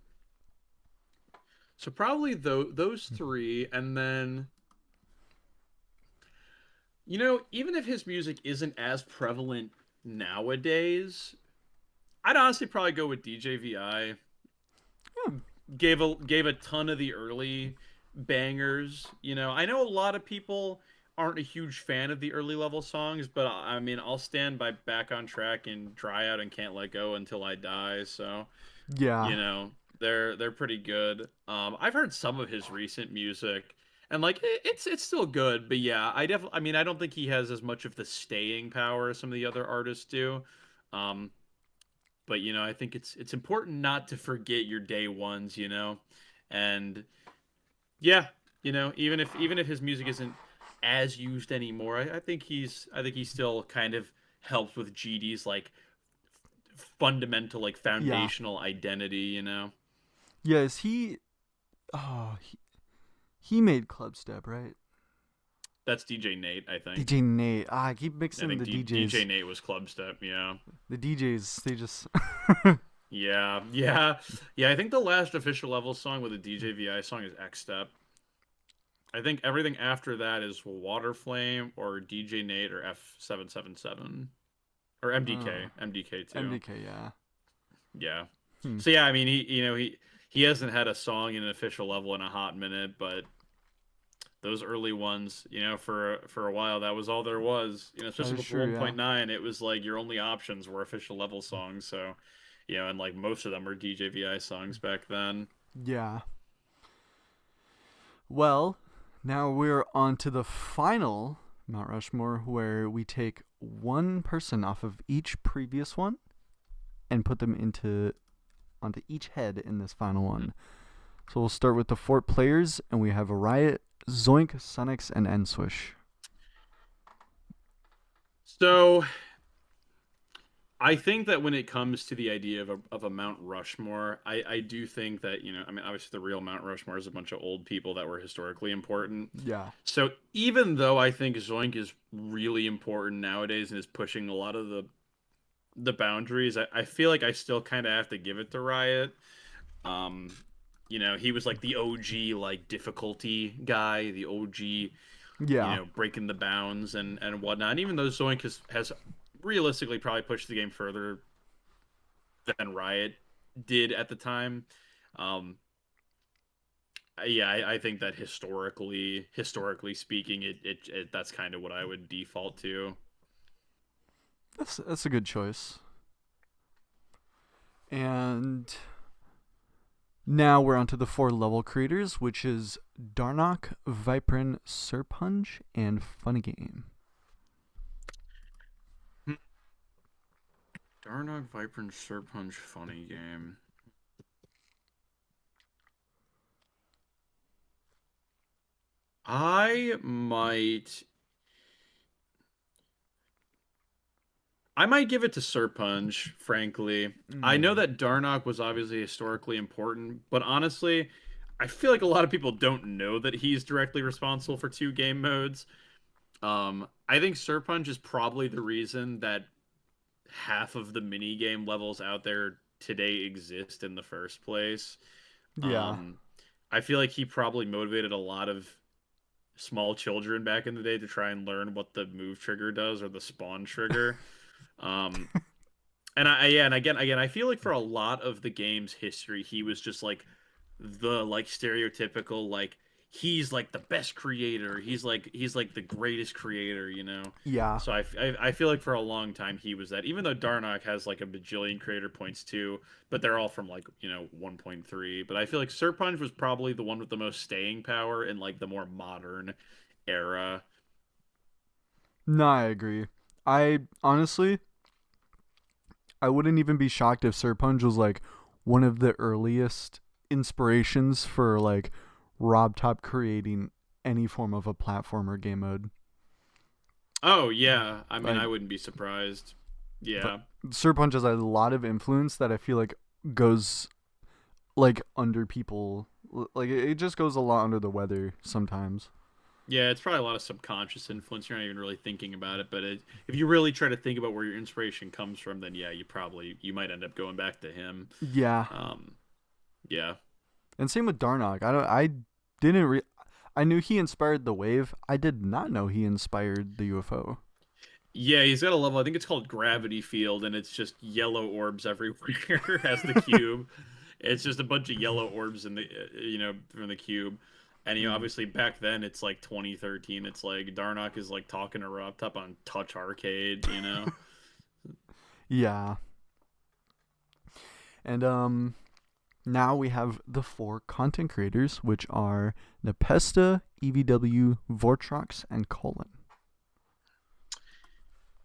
so probably those three, and then even if his music isn't as prevalent nowadays, I'd honestly probably go with DJVI. Yeah. Gave a ton of the early bangers. I know a lot of people aren't a huge fan of the early level songs, but I mean, I'll stand by Back on Track and Dry Out and Can't Let Go Until I Die. So Yeah. you know they're pretty good. I've heard some of his recent music, and like it's still good, but yeah, I mean, I don't think he has as much of the staying power as some of the other artists do. um but I think it's important not to forget your day ones, and yeah, even if his music isn't as used anymore, I think he still kind of helps with GD's like fundamental, like Yeah. foundational identity. Yes, he. Oh, he made Club Step, right? That's DJ Nate, I think. DJ Nate. I keep I mixing think the DJ DJs. Nate was Club Step. Yeah, The DJs, they just. yeah, yeah, yeah. I think the last official level song with a DJ VI song is X Step. I think everything after that is Water Flame or DJ Nate or F777 or Oh, MDK too. MDK, yeah. Yeah. Hmm. So yeah, I mean, he hasn't had a song in an official level in a hot minute, but those early ones, for a while that was all there was. That Especially is with true, yeah. 1.9, it was like your only options were official level songs. So, and like most of them were DJVI songs back then. Yeah. Well, now we're on to the final Mount Rushmore where we take one person off of each previous one and put them into onto each head in this final one. So we'll start with the four players, and we have a Riot, Zoink, Sunix, and Enswish. So I think that when it comes to the idea of a Mount Rushmore, I do think that, I mean, obviously the real Mount Rushmore is a bunch of old people that were historically important. Yeah. So even though I think Zoink is really important nowadays and is pushing a lot of the boundaries, I feel like I still kind of have to give it to Riot. Um, he was like the OG like difficulty guy, the OG, Yeah. breaking the bounds and whatnot. And even though Zoink has realistically probably pushed the game further than Riot did at the time, um, yeah, I think that historically speaking, that's kind of what I would default to. That's a good choice. And now we're on to the 4 level creators, which is Darnock, Viprin, Serpunge, and Funny Game. Darnog, Vibrant, Serpunch, funny game. I might I might give it to Serpunch, frankly. I know Mm. that Darnock was obviously historically important, but honestly, I feel like a lot of people don't know that he's directly responsible for 2 game modes. I think Serpunch is probably the reason that half of the mini game levels out there today exist in the first place. Yeah. Um, I feel like he probably motivated a lot of small children back in the day to try and learn what the move trigger does or the spawn trigger. Um, and yeah, and again, I feel like for a lot of the game's history, he was just like the like stereotypical like he's like the best creator. He's like the greatest creator. Yeah. So I feel like for a long time he was that. Even though Darnock has like a bajillion creator points too, but they're all from like 1.3. But I feel like Serpunch was probably the one with the most staying power in like the more modern era. No, I agree. I honestly, I wouldn't even be shocked if Serpunge was like one of the earliest inspirations for like Rob Top creating any form of a platformer game mode. Oh yeah, I mean Like, I wouldn't be surprised. but Yeah. Serpunge has a lot of influence that I feel like goes like under people. Like it just goes a lot under the weather sometimes. Yeah, it's probably a lot of subconscious influence. You're not even really thinking about it, but if you really try to think about where your inspiration comes from, then yeah, you might end up going back to him. Yeah, Um, yeah, and same with Darnock. I didn't I knew he inspired the wave. I did not know he inspired the UFO. yeah, he's got a level. I think it's called Gravity Field, and it's just yellow orbs everywhere as the cube. It's just a bunch of yellow orbs in the from the cube. And Mm. obviously back then it's like 2013. It's like Darnock is like talking to Rob Top on Touch Arcade. Yeah, and now we have the 4 content creators, which are Nepesta, EVW, Vortrox, and Colin.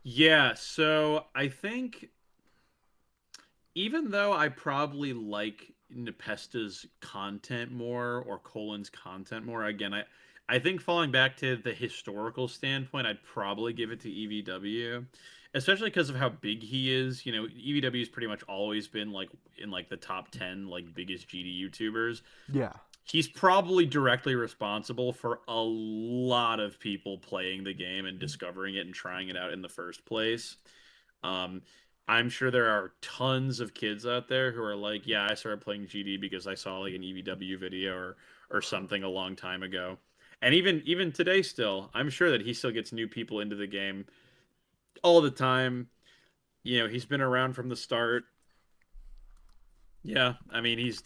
Yeah, so I think even though I probably like Nepesta's content more or Colin's content more, again, I think falling back to the historical standpoint, I'd probably give it to EVW, especially because of how big he is. EVW's pretty much always been like in like the top 10 like biggest GD YouTubers. Yeah, He's probably directly responsible for a lot of people playing the game and discovering it and trying it out in the first place. Um, I'm sure there are tons of kids out there who are like, yeah, I started playing GD because I saw like an EVW video or something a long time ago. And even today still, I'm sure that he still gets new people into the game all the time. He's been around from the start. Yeah, I mean, he's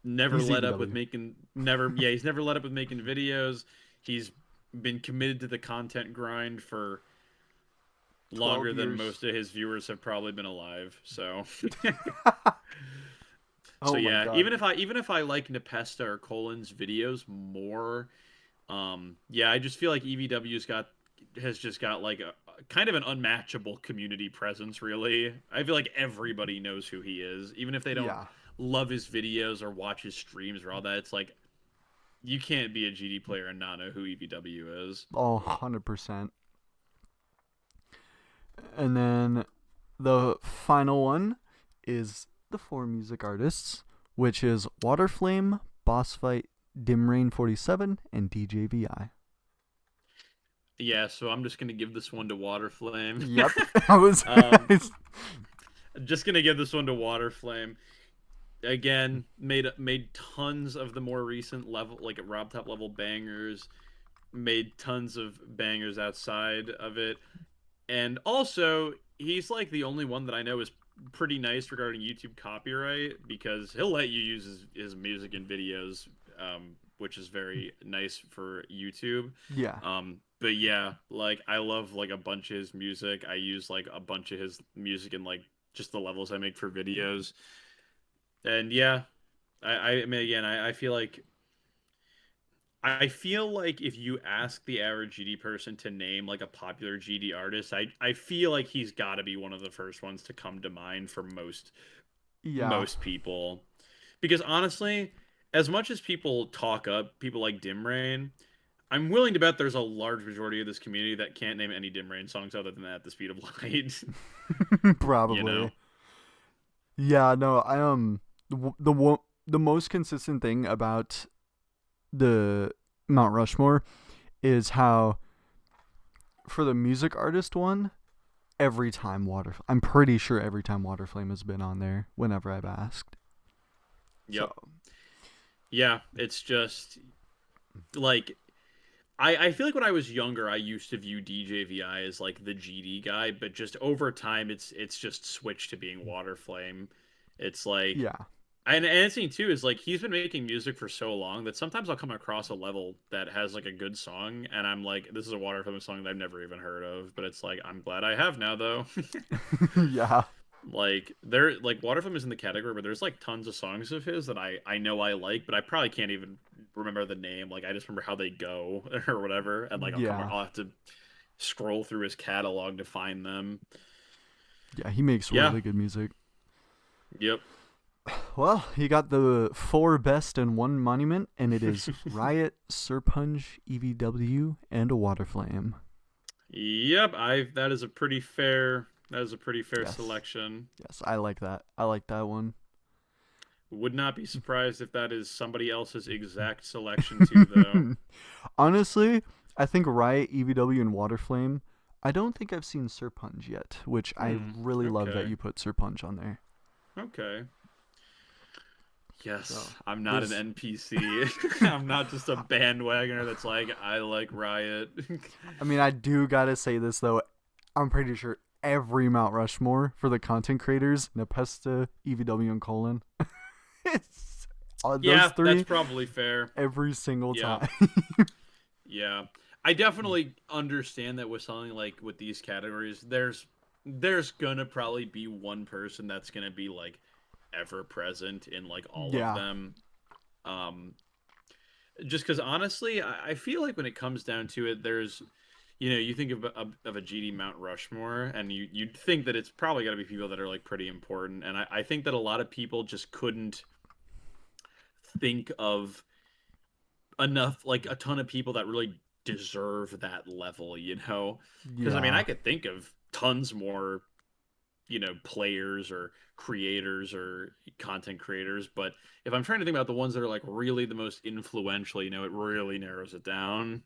never he's let up with EVW. making never yeah, he's never let up with making videos. He's been committed to the content grind for 12 longer than years. most of his viewers have probably been alive. So so Oh my yeah, god. even if I like Nepesta or Colin's videos more, yeah, I just feel like has just got like a kind of an unmatchable community presence, really. I feel like everybody knows who he is, even if they don't Yeah. love his videos or watch his streams or all that. It's like you can't be a GD player and not know who EVW is. Oh, 100%. And then the final one is the four music artists, which is Waterflame, Boss Fight, Dim Rain 47, and DJVI. Yeah, so I'm just gonna give this one to Waterflame. Yep. I was. um, just gonna give this one to Waterflame. Again, made tons of the more recent level, like Rob Top level bangers. Made tons of bangers outside of it, and also he's like the only one that I know is pretty nice regarding YouTube copyright because he'll let you use his music in videos, which is very nice for YouTube. Yeah. But yeah, like I love like a bunch of his music. I use like a bunch of his music in like just the levels I make for videos. And yeah, I mean again, I feel like if you ask the average GD person to name like a popular GD artist, I feel like he's got to be one of the first ones to come to mind for Yeah. most people. Because honestly, as much as people talk up people like Dim Rain, I'm willing to bet there's a large majority of this community that can't name any Dim Rain songs other than that, The Speed of Light. You know? Probably. Yeah. No. The most consistent thing about the Mount Rushmore is how for the music artist one, I'm pretty sure every time Waterflame has been on there whenever I've asked. Yep. So Yeah, it's just like I feel like when I was younger, I used to view DJVI as like the GD guy, but just over time, it's just switched to being Waterflame. It's like, yeah. and the thing too is like he's been making music for so long that sometimes I'll come across a level that has like a good song, and I'm like, this is a Waterflame song that I've never even heard of, but it's like I'm glad I have now though. Yeah. Like there, like Waterflame is in the category, but there's like tons of songs of his that I know I like, but I probably can't even remember the name. Like I just remember how they go or whatever, and like Yeah. I'll have to scroll through his catalog to find them. Yeah, he makes Yeah. really good music. Yep. Well, he got the four best and one monument, and it is Riot, Serpunge, EVW, and a Waterflame. Yep. I that is a pretty fair Yes. selection. Yes, I like that. I like that one. Would not be surprised if that is somebody else's exact selection too, though. Honestly, I think Riot, EVW, and Waterflame. I don't think I've seen Serpunge yet, which I Hmm. really love that Okay. you put Serpunge on there. Okay. So Yes, I'm not an there's, NPC. I'm not just a bandwagoner that's like, I like Riot. I mean, I do gotta say this though. I'm pretty sure every Mount Rushmore for the content creators, Nepesta, EVW, and Colon. It's those Yeah, that's three probably fair. every single Yeah, time. yeah. I definitely understand that with something like with these categories, there's gonna probably be one person that's gonna be like ever present in like all of Yeah, them. Um, just because honestly, I feel like when it comes down to it, there's you think of a GD Mount Rushmore, and you'd think that it's probably got to be people that are like pretty important, and I think that a lot of people just couldn't think of enough, like a ton of people that really deserve that level, because I mean, I yeah. could think of tons more, players or creators or content creators, but if I'm trying to think about the ones that are like really the most influential, it really narrows it down.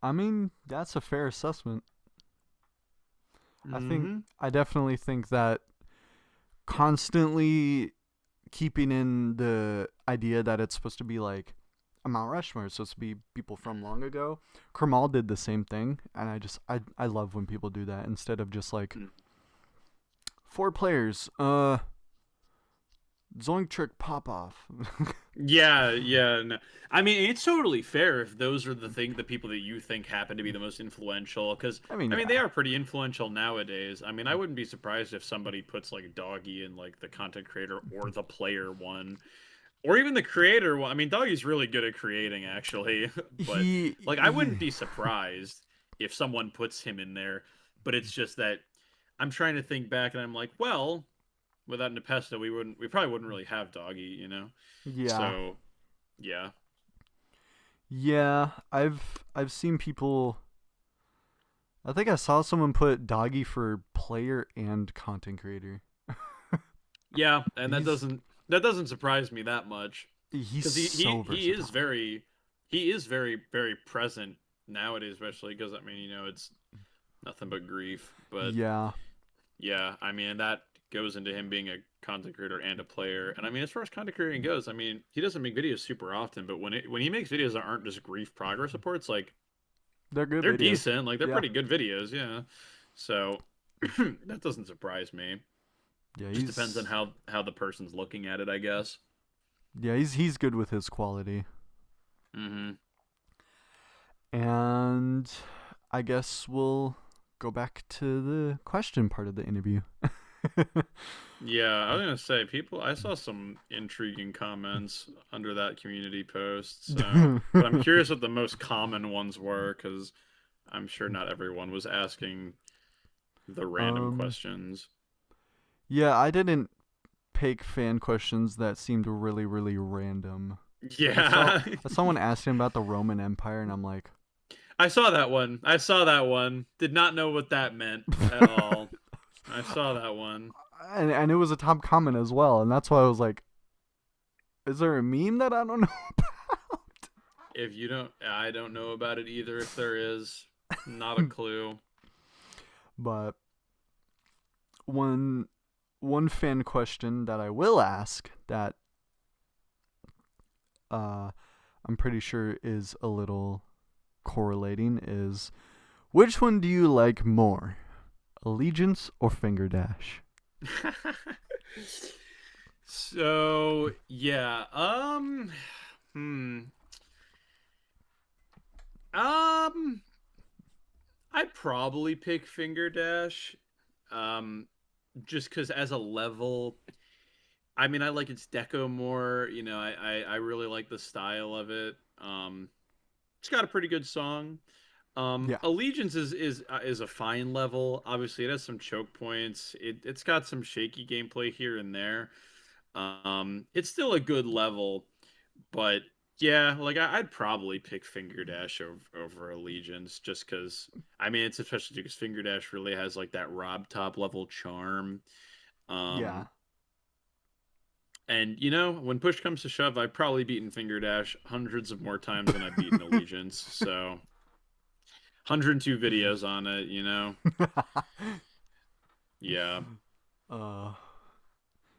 I mean, that's a fair assessment. Hmm. I definitely think that constantly keeping in the idea that it's supposed to be like a Mount Rushmore, it's supposed to be people from long ago. Kermal did the same thing, and I love when people do that instead of just like four players. Zoink trick pop off. Yeah, yeah. No. I mean, it's totally fair if those are the people that you think happen to be the most influential, because I mean, I mean they yeah, are pretty influential nowadays. I mean, I wouldn't be surprised if somebody puts like Doggy in like the content creator or the player one, or even the creator one. I mean, Doggy's really good at creating actually, but like I wouldn't he be surprised if someone puts him in there. But it's just that I'm trying to think back, and I'm like, well, without Nepesta, we probably wouldn't really have Doggy. yeah. So. Yeah. Yeah, I've seen people I think I saw someone put Doggy for player and content creator. Yeah, and He's that doesn't surprise me that much he's because so versatile. he is very present nowadays, especially because I mean it's nothing but grief. But Yeah, yeah, I mean that goes into him being a content creator and a player. And I mean as far as content creating goes, I mean he doesn't make videos super often, but when he makes videos that aren't just grief progress reports, like they're good they're videos. decent, like they're Yeah, pretty good videos, yeah. So that doesn't surprise me. yeah, Just depends on how the person's looking at it, I guess. he's good with his quality. Hmm. And I guess we'll go back to the question part of the interview. Yeah, I was gonna say people. I saw some intriguing comments under that community post, so but I'm curious what the most common ones were because I'm sure not everyone was asking the random um, questions. yeah, I didn't pick fan questions that seemed really, really random. I saw Yeah, someone asking about the Roman Empire, and I'm like, I saw that one. I saw that one. Did not know what that meant at all. I saw that one. and it was a top comment as well, and that's why I was like, is there a meme that I don't know about? If you don't, I don't know about it either. If there is, not a clue. But one fan question that I will ask that uh I'm pretty sure is a little correlating is which one do you like more? Allegiance or Finger Dash? So yeah, hmm, um, I'd probably pick Finger Dash, um, just because as a level, I mean, I like its deco more. You know, I really like the style of it. It's got a pretty good song. Yeah. Allegiance is a fine level. Obviously, it has some choke points. It's got some shaky gameplay here and there. It's still a good level, but yeah, like I'd probably pick Finger Dash over Allegiance just because I mean it's especially because Finger Dash really has like that Rob top level charm. Yeah. Um, and you know when push comes to shove, I've probably beaten Finger Dash hundreds of more times than I've beaten Allegiance. So 102 videos on it, you know. Yeah, uh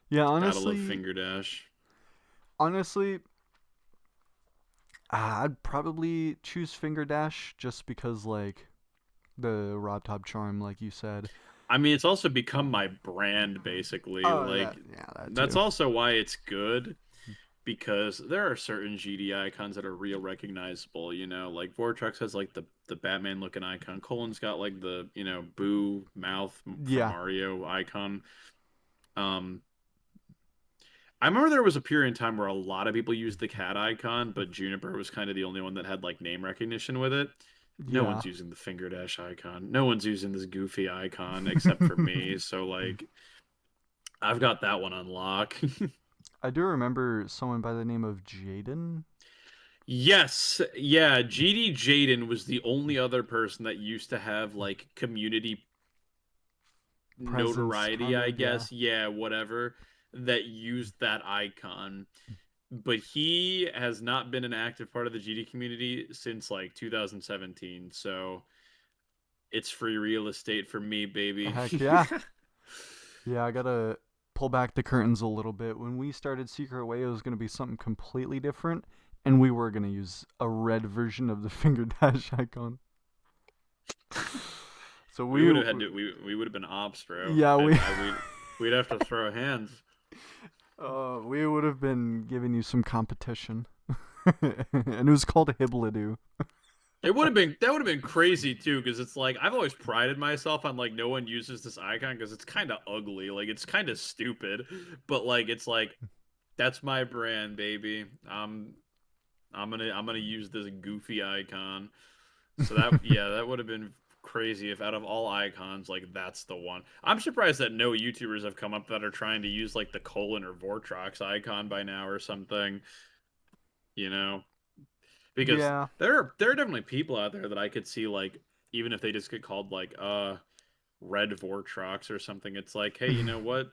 yeah, gotta love honestly Finger Dash. honestly I'd probably choose Finger Dash just because like the Rob Top Charm like you said. I mean, it's also become my brand basically. Oh, Like that that's too. also why it's good because there are certain GD icons that are real recognizable. You know, like Vortex has like the Batman looking icon. Colin's got like the Boo mouth from Yeah. Mario icon. Um, I remember there was a period in time where a lot of people used the cat icon, but Juniper was kind of the only one that had like name recognition with it. No Yeah. one's using the finger dash icon. No one's using this goofy icon except for me. So like I've got that one on lock. I do remember someone by the name of Jaden. Yes, yeah, GD Jaden was the only other person that used to have like community Presence, notoriety, kind I of, yeah. guess. Yeah, whatever, that used that icon. But he has not been an active part of the GD community since like 2017. So it's free real estate for me, baby. Heck yeah. Yeah, I gotta pull back the curtains a little bit. When we started Secret Way, it was gonna be something completely different, and we were gonna use a red version of the finger dash icon. So We we, would have had to. We would have been ops, bro. yeah, We'd have to throw hands. we would have been giving you some competition, and it was called Hibladu. It would have been that would have been crazy too, because it's like I've always prided myself on like no one uses this icon because it's kind of ugly, like it's kind of stupid, but like it's like that's my brand, baby. I'm gonna use this goofy icon. So that yeah, that would have been crazy if out of all icons, like that's the one. I'm surprised that no YouTubers have come up that are trying to use like the colon or Vortrox icon by now or something, you know? Because Yeah, there are definitely people out there that I could see like even if they just get called like Red Vortrox or something, it's like, hey, you know what?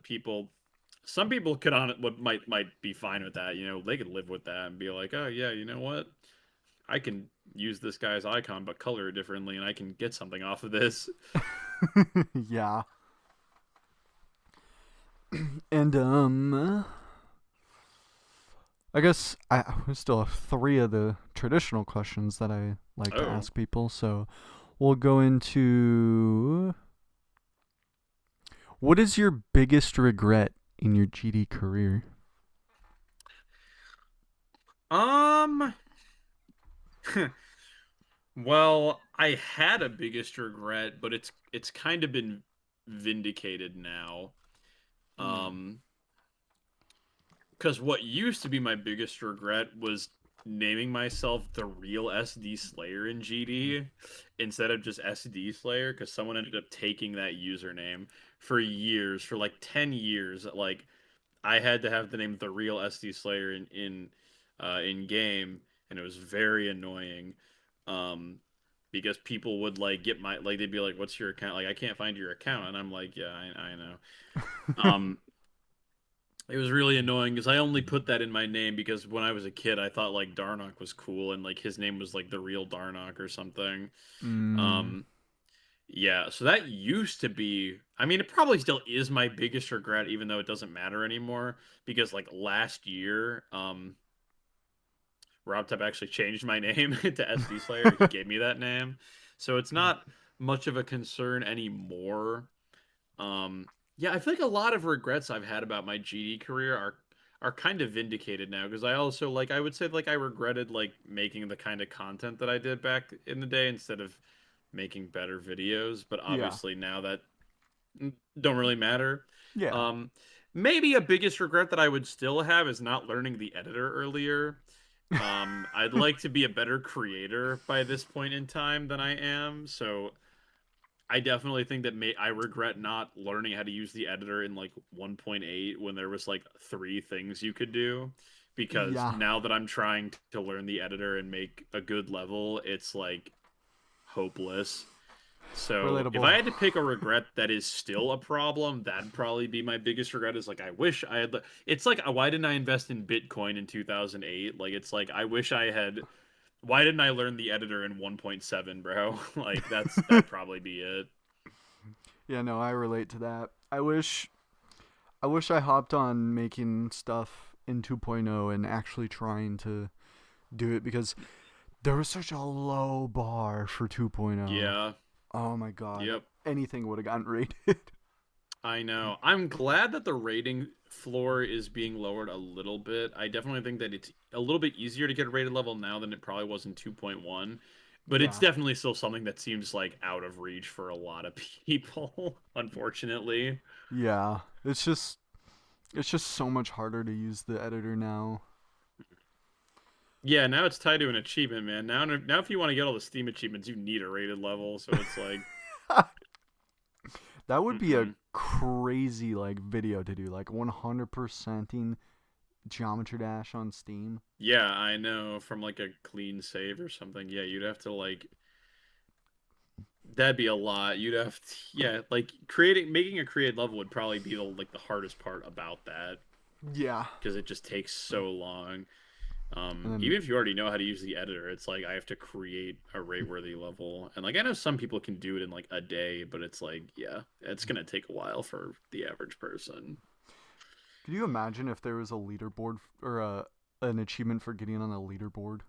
Some people could on it would might be fine with that. They could live with that and be like, oh yeah, you know what? I can use this guy's icon but color it differently, and I can get something off of this. Yeah. And I guess I still have three of the traditional questions that I like to Oh, ask people. So we'll go into what is your biggest regret in your GD career? um, well, I had a biggest regret, but it's kind of been vindicated now. Mm. Um, because what used to be my biggest regret was naming myself the real Sdslayer in GD instead of just Sdslayer, because someone ended up taking that username for years, for like 10 years. Like I had to have the name the real Sdslayer in game, and it was very annoying. Um, because people would like get my like they'd be like, "What's your account?" Like I can't find your account, and I'm like, "Yeah, I know." Um, it was really annoying because I only put that in my name because when I was a kid, I thought like Darnock was cool and like his name was like the real Darnock or something. Mm. Um, yeah, so that used to be, I mean, it probably still is my biggest regret, even though it doesn't matter anymore. Because like last year, RobTop actually changed my name to Sdslayer. He gave me that name, so it's not much of a concern anymore. Um, yeah, I feel like a lot of regrets I've had about my GD career are kind of vindicated now because I also like I would say like I regretted like making the kind of content that I did back in the day instead of making better videos, but Yeah. obviously now that don't really matter. Yeah. Um, maybe a biggest regret that I would still have is not learning the editor earlier. I'd like to be a better creator by this point in time than I am, so I definitely think that I regret not learning how to use the editor in like 1.8 when there was like three things you could do. Because Yeah. now that I'm trying to learn the editor and make a good level, it's like hopeless. So if Relatable. I had to pick a regret that is still a problem, that'd probably be my biggest regret. Is like I wish I had. It's like why didn't I invest in Bitcoin in 2008? Like it's like I wish I had. Why didn't I learn the editor in 1.7, bro? Like that'd probably be it. Yeah, no, I relate to that. I wish I hopped on making stuff in 2.0 and actually trying to do it because there was such a low bar for 2.0. Yeah. Oh my god. Yep. Anything would have gotten rated. I know. I'm glad that the rating floor is being lowered a little bit. I definitely think that it's a little bit easier to get a rated level now than it probably was in 2.1, but it's Yeah. definitely still something that seems like out of reach for a lot of people, unfortunately. Yeah. It's just so much harder to use the editor now. Yeah, now it's tied to an achievement, man. Now if you want to get all the Steam achievements, you need a rated level, so it's like, That would be a mm-mm. crazy like video to do, like 100%ing Geometry Dash on Steam. Yeah, I know from like a clean save or something. Yeah, you'd have to like that'd be a lot. You'd have to, yeah, like making a created level would probably be the hardest part about that Yeah. because it just takes so long. And then Even if you already know how to use the editor, it's like I have to create a rate-worthy level, and like I know some people can do it in like a day, but it's like yeah, it's gonna take a while for the average person. could you imagine if there was a leaderboard or an achievement for getting on a leaderboard?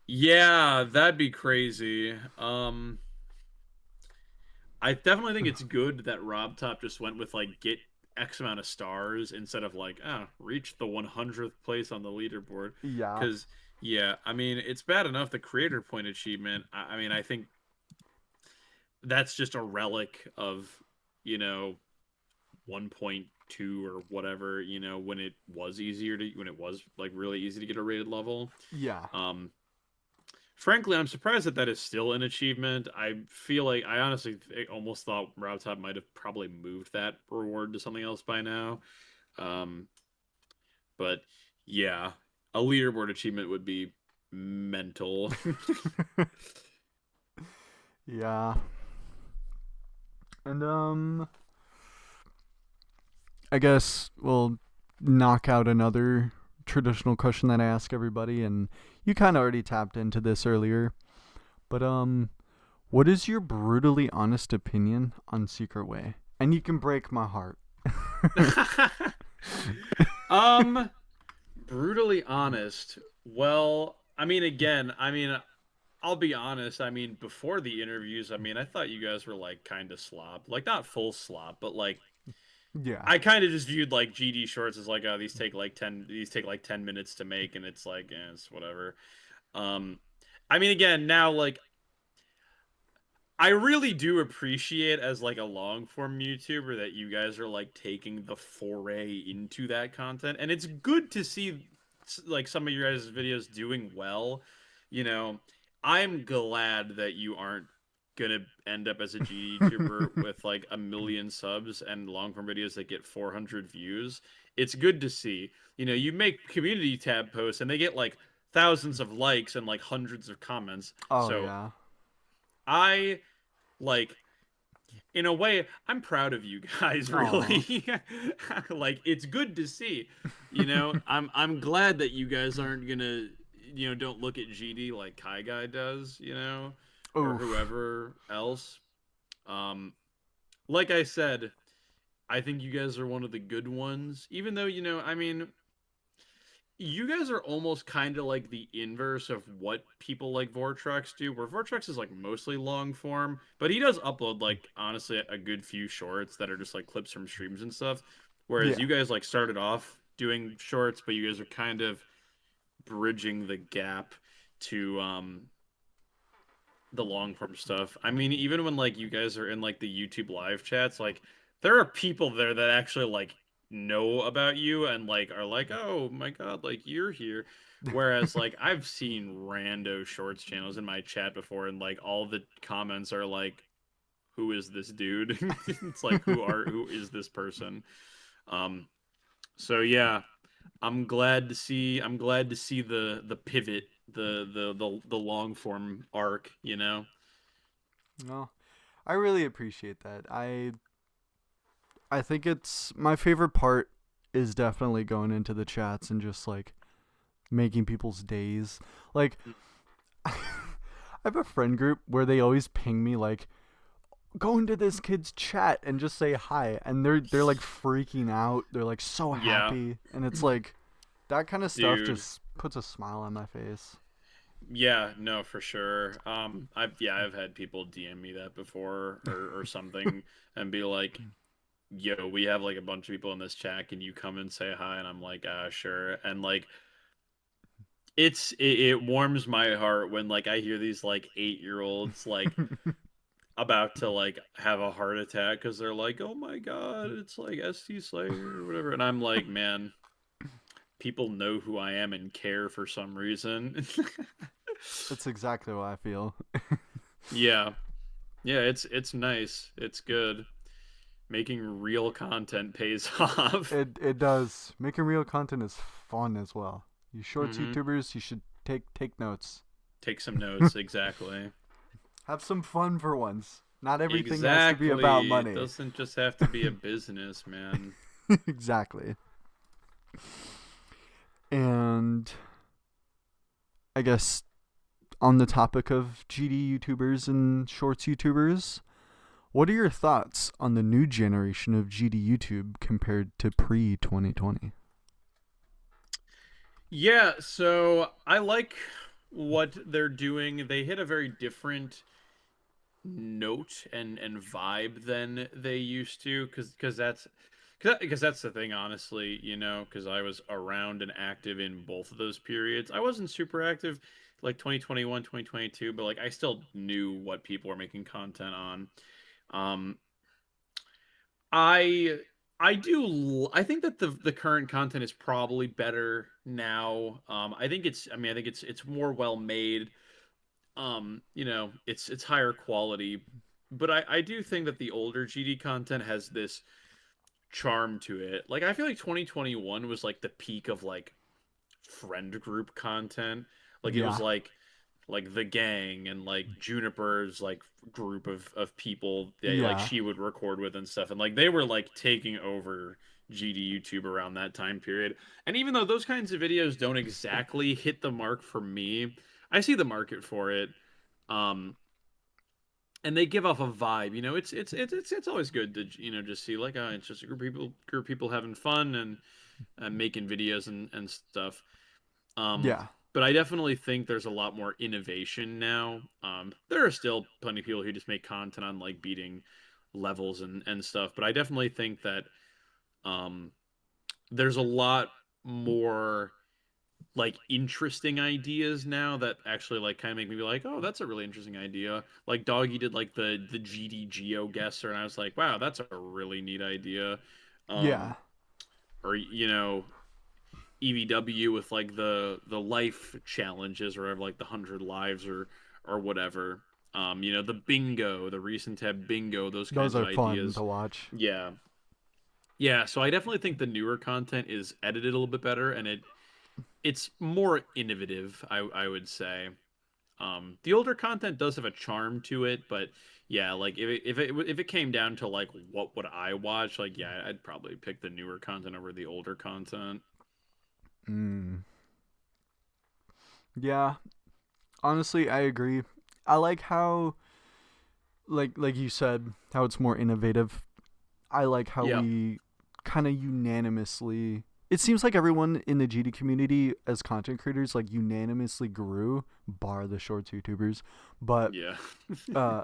Yeah, that'd be crazy. I definitely think it's good that Rob Top just went with like get X amount of stars instead of like reach the 100th place on the leaderboard. Yeah. Because yeah, I mean it's bad enough the creator point achievement. I mean I think that's just a relic of you know 1.2 or whatever when it was like really easy to get a rated level. Yeah. Um, Frankly, I'm surprised that that is still an achievement. I feel like I honestly almost thought Rob Top might have probably moved that reward to something else by now. Um, but yeah, a leaderboard achievement would be mental. Yeah. And I guess we'll knock out another traditional question that I ask everybody, and you kind of already tapped into this earlier. But what is your brutally honest opinion on Secret Way? And you can break my heart. um, brutally honest. Well, I mean, again, I mean, I'll be honest. I mean, before the interviews, I mean, I thought you guys were like kind of slop, like not full slop, but like Yeah. I kind of just viewed like GD shorts as like, oh, these take like 10 minutes to make, and it's like, it's whatever. Um, I mean, again, now like I really do appreciate as like a long form YouTuber that you guys are like taking the foray into that content, and it's good to see like some of your guys' videos doing well. You know, I'm glad that you aren't gonna end up as a GD YouTuber with like 1 million subs and long form videos that get 400 views. It's good to see. You know, you make community tab posts and they get like thousands of likes and like hundreds of comments. Oh So yeah. I like in a way I'm proud of you guys Aw. really. Like it's good to see. You know, I'm glad that you guys aren't gonna, you know, don't look at GD like Kai Guy does, you know, or Oof. whoever else. um like I said, I think you guys are one of the good ones, even though, you know, I mean, you guys are almost kind of like the inverse of what people like Vortrax do, where Vortrax is like mostly long form, but he does upload like honestly a good few shorts that are just like clips from streams and stuff. Whereas Yeah. you guys like started off doing shorts, but you guys are kind of bridging the gap to the long form stuff. I mean, even when like you guys are in like the YouTube live chats, like there are people there that actually like know about you and like are like, "Oh my God, like you're here." Whereas like I've seen rando shorts channels in my chat before and like all the comments are like, "Who is this dude?" It's like, who is this person?" Um so yeah, I'm glad to see the pivot, the long form arc, you know. No, I really appreciate that. I think it's my favorite part is definitely going into the chats and just like making people's days. Like I have a friend group where they always ping me like go into this kid's chat and just say hi, and they're like freaking out. They're like so Yeah, happy, and it's like that kind of stuff dude. just puts a smile on my face. Yeah, no, for sure. I've had people DM me that before or something and be like, "Yo, we have like a bunch of people in this chat. Can you come and say hi?" And I'm like, sure." And like it warms my heart when like I hear these like 8-year-olds like about to like have a heart attack because they're like, "Oh my God, it's like Sdslayer or whatever." And I'm like, "Man, people know who I am and care for some reason." That's exactly what I feel. Yeah. Yeah, it's nice. It's good. Making real content pays off. It does. Making real content is fun as well. You shorts Hmm. YouTubers, you should take notes. Take some notes, exactly. Have some fun for once. Not everything has to be about Exactly. It money. doesn't just have to be a business, man. Exactly. And I guess on the topic of GD YouTubers and shorts YouTubers, what are your thoughts on the new generation of GD YouTube compared to pre 2020? Yeah, so I like what they're doing. They hit a very different note and vibe than they used to because that's the thing, honestly, you know, because I was around and active in both of those periods. I wasn't super active like 2021, 2022, but like I still knew what people were making content on. um I I think that the current content is probably better now. I think it's more well made. You know, it's higher quality, but I do think that the older GD content has this charm to it. Like I feel like 2021 was like the peak of like friend group content. Like it was Yeah. like like the gang and like Juniper's like group of people that like Yeah. she would record with and stuff, and like they were like taking over GD YouTube around that time period. And even though those kinds of videos don't exactly hit the mark for me, I see the market for it. Um, and they give off a vibe. It's always good to just see like, oh, it's just a group of people having fun and making videos and stuff. Um, Yeah. but I definitely think there's a lot more innovation now. There are still plenty of people who just make content on like beating levels and stuff, but I definitely think that um, there's a lot more like interesting ideas now that actually like kind of make me be like, oh, that's a really interesting idea. Like Doggy did like the GD Geo guesser, and I was like, wow, that's a really neat idea. Yeah. Um, or EVW with like the life challenges or like the 100 lives or whatever. The bingo, the recent tab bingo, those Those kinds of are fun ideas. to watch. Yeah. Yeah, so I definitely think the newer content is edited a little bit better and it's more innovative, I would say. The older content does have a charm to it, but yeah, like if it came down to like what would I watch, like yeah, I'd probably pick the newer content over the older content. Mm. Yeah. Honestly, I agree. I like how like you said, how it's more innovative. I like how Yeah. we kind of unanimously, it seems like everyone in the GD community as content creators like unanimously grew, bar the shorts YouTubers. But Yeah. uh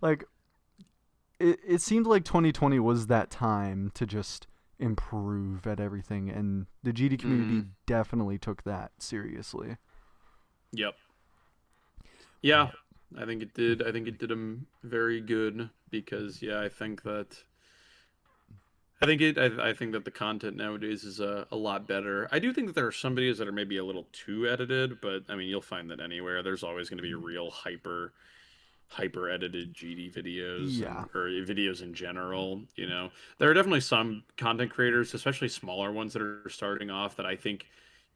like it seemed like 2020 was that time to just improve at everything, and the GD community Hmm. definitely took that seriously. Yep. Yeah. I think it did. I think it did them very good because yeah, I think that the content nowadays is a lot better. I do think that there are some videos that are maybe a little too edited, but I mean, you'll find that anywhere. There's always going to be real hyper edited GD videos Yeah. and or videos in general, There are definitely some content creators, especially smaller ones that are starting off that I think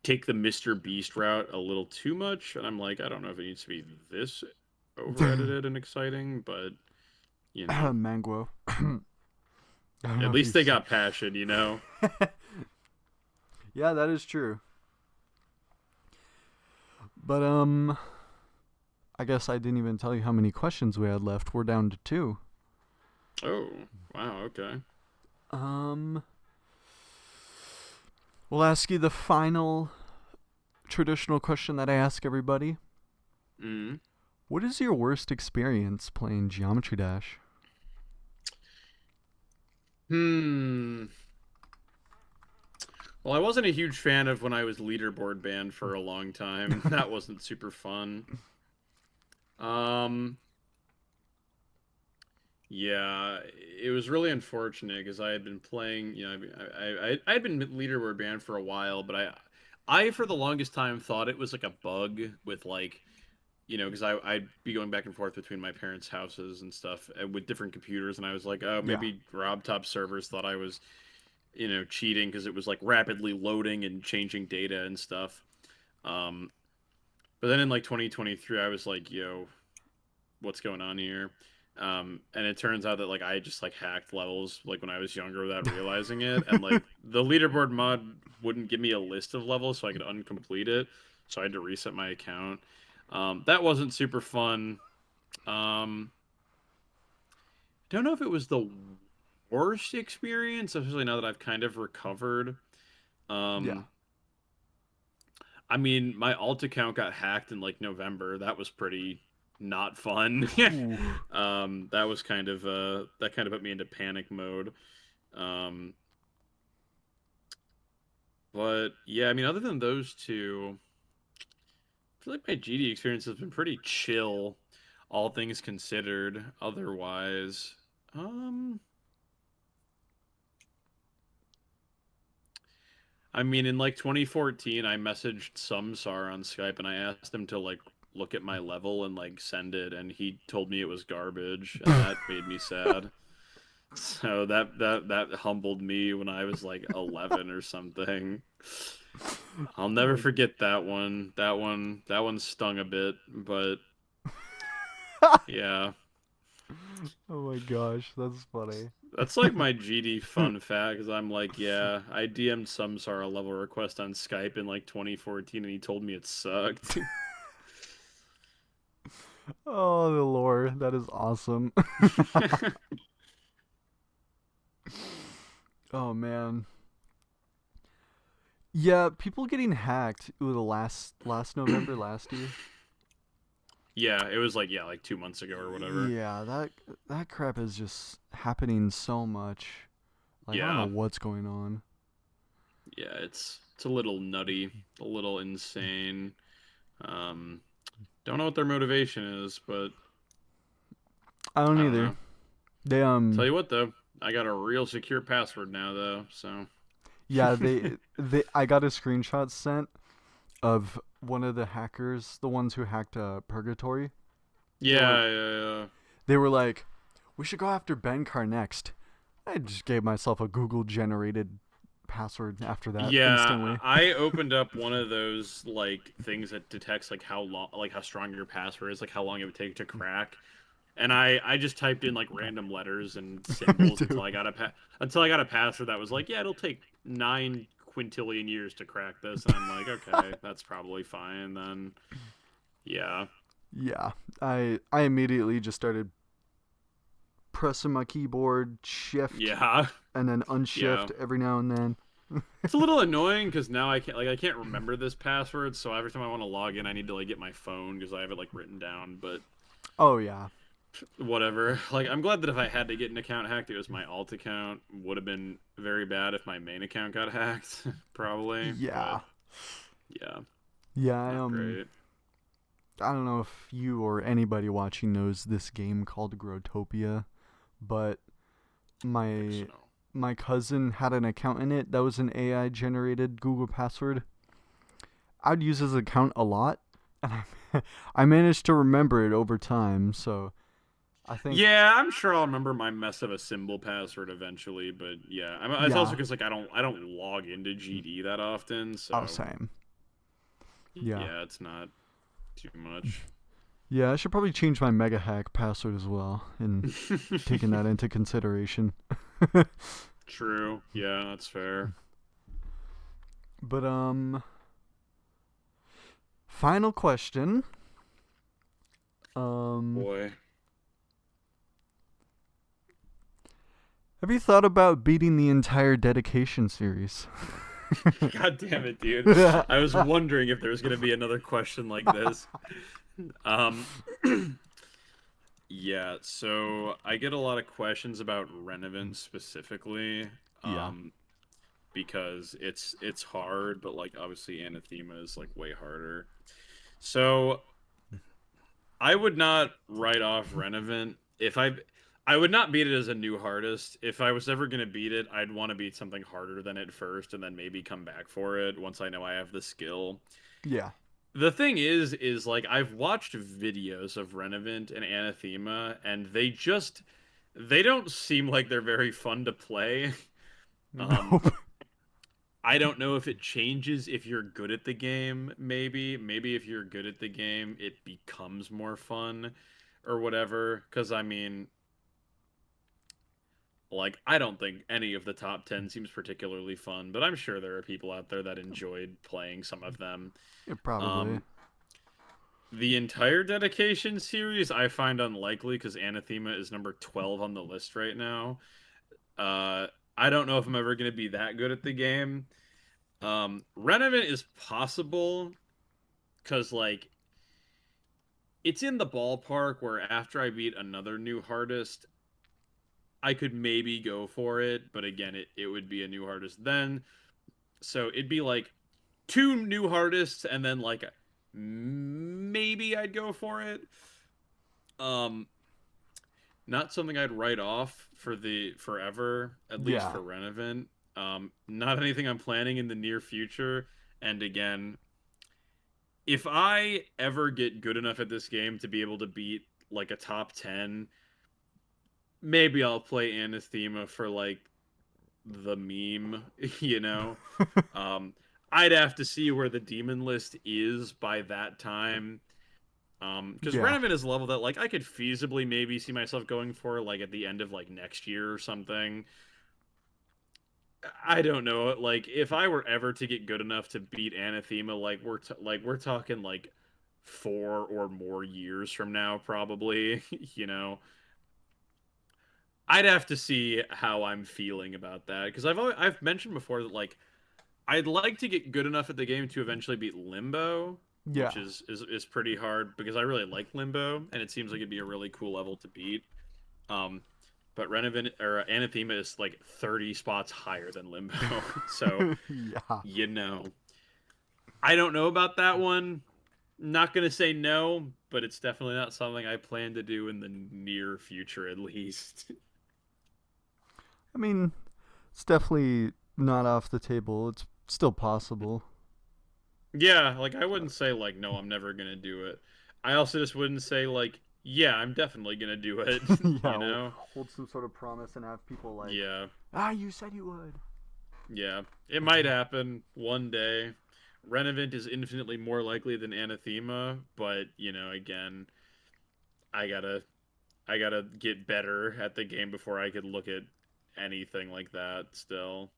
take the Mr. Beast route a little too much, and I'm like, I don't know if it needs to be this over edited and exciting, but you know, Manguo. I don't know at if least you've they seen. got passion. Yeah, that is true. But I guess I didn't even tell you how many questions we had left. We're down to two. Oh, wow, okay. Um, we'll ask you the final traditional question that I ask everybody. Mm. What is your worst experience playing Geometry Dash? Hmm. Well, I wasn't a huge fan of when I was leaderboard banned for a long time. That wasn't super fun. Um, yeah, it was really unfortunate because I had been playing, I had been leaderboard banned for a while, but I for the longest time thought it was like a bug with like, because I'd be going back and forth between my parents' houses and stuff with different computers, and I was like, oh, Yeah. maybe RobTop servers thought I was, cheating because it was like rapidly loading and changing data and stuff. Um, but then in like 2023, I was like, yo, what's going on here? And it turns out that like I just like hacked levels like when I was younger without realizing it, and like the leaderboard mod wouldn't give me a list of levels so I could uncomplete it, so I had to reset my account. That wasn't super fun. Um, don't know if it was the worst experience, especially now that I've kind of recovered. Yeah. Um, I mean, my alt account got hacked in like November. That was pretty not fun. Ooh. That kind of put me into panic mode. Um, but yeah, I mean, other than those two, I feel like my GD experience has been pretty chill, all things considered. Otherwise, um, I mean, in like 2014, I messaged Sumsar on Skype and I asked him to like look at my level and like send it, and he told me it was garbage, and that made me sad. So that humbled me when I was like 11 or something. I'll never Like, forget that one. That one stung a bit, but yeah. oh my gosh, that's funny. That's like my GD fun fact, because I'm like, yeah, I DM'd Sumsar a level request on Skype in like 2014, and he told me it sucked. Oh, the lore, that is awesome. Oh man. Yeah, people getting hacked. Ooh, the last November last year. Yeah, it was like, yeah, like 2 months ago or whatever. Yeah, that crap is just happening so much. Like I don't know Yeah, what's going on. yeah, it's a little nutty, a little insane. Um, don't know what their motivation is, but I don't I don't either. know. They Tell you what though, I got a real secure password now though, so yeah, they I got a screenshot sent of one of the hackers, the ones who hacked Purgatory. They were yeah, yeah, yeah. they were like, "We should go after Benkar next." I just gave myself a Google generated password after that Yeah, instantly. I opened up one of those like things that detects like how long, like how strong your password is, like how long it would take to crack. And I just typed in like random letters and Me symbols too. until I got a password that was like, yeah, it'll take 9 quintillion years to crack this, and I'm like, okay, that's probably fine then. Yeah, Yeah, I immediately just started pressing my keyboard shift yeah, and then yeah. unshift every now and then. It's a little annoying because now I can't remember this password, so every time I want to log in, I need to like get my phone because I have it like written down. But Oh yeah. whatever. Like, I'm glad that if I had to get an account hacked, it was my alt account. Would have been very bad if my main account got hacked, probably. But Yeah. yeah, Yeah, not great. I don't know if you or anybody watching knows this game called Growtopia, but I think my so. my cousin had an account in it that was an AI generated Google password. I'd use his account a lot, and I managed to remember it over time. So I think, Yeah, I'm sure I'll remember my mess of a symbol password eventually. But yeah, it's also yeah, because like I don't log into GD that often, I was so saying, yeah, yeah, it's not too much. yeah. I should probably change my mega hack password as well, and taking that into consideration. True. Yeah, that's fair. But final question. Um, Boy. have you thought about beating the entire dedication series? God damn it, dude. I was wondering if there was going to be another question like this. Um, yeah, so I get a lot of questions about Renevant specifically, Yeah, um, because it's hard, but like obviously Anathema is like way harder. So I would not write off Renevant if I would not beat it as a new hardest. If I was ever gonna beat it, I'd want to beat something harder than it first, and then maybe come back for it once I know I have the skill. yeah. The thing is like I've watched videos of Renevant and Anathema, and they don't seem like they're very fun to play. Um, Nope. I don't know if it changes if you're good at the game, maybe if you're good at the game, it becomes more fun or whatever. Because I mean, like, I don't think any of the top 10 seems particularly fun, but I'm sure there are people out there that enjoyed playing some of them. Yeah, probably. Um, the entire dedication series I find unlikely because Anathema is number 12 on the list right now. Uh, I don't know if I'm ever going to be that good at the game. Renevant is possible because, like, it's in the ballpark where after I beat another new hardest, I could maybe go for it, but again, it would be a new hardest then. So it'd be like two new hardest and then like maybe I'd go for it. Um Not something I'd write off for the forever, at least Yeah. for Renevant. Not anything I'm planning in the near future. And again, if I ever get good enough at this game to be able to beat like a top 10, maybe I'll play Anathema for like the meme, you know. Um, I'd have to see where the demon list is by that time. Because Yeah. Renovant is a level that like I could feasibly maybe see myself going for like at the end of like next year or something. I don't know. Like if I were ever to get good enough to beat Anathema, like we're talking like 4 or more years from now, probably. You know, I'd have to see how I'm feeling about that because I've mentioned before that like I'd like to get good enough at the game to eventually beat Limbo, Yeah. which is pretty hard because I really like Limbo and it seems like it'd be a really cool level to beat. Um, but Renovant or Anathema is like 30 spots higher than Limbo, so Yeah. you know. I don't know about that one. Not gonna say no, but it's definitely not something I plan to do in the near future, at least. I mean, it's definitely not off the table. It's still possible. Yeah, like I wouldn't say like no, I'm never gonna do it. I also just wouldn't say like yeah, I'm definitely gonna do it. You Yeah, know? hold some sort of promise and have people like, Yeah, ah, you said you would. yeah. It might happen one day. Renovant is infinitely more likely than Anathema, but you know, again, I gotta I gotta get better at the game before I could look at anything like that still.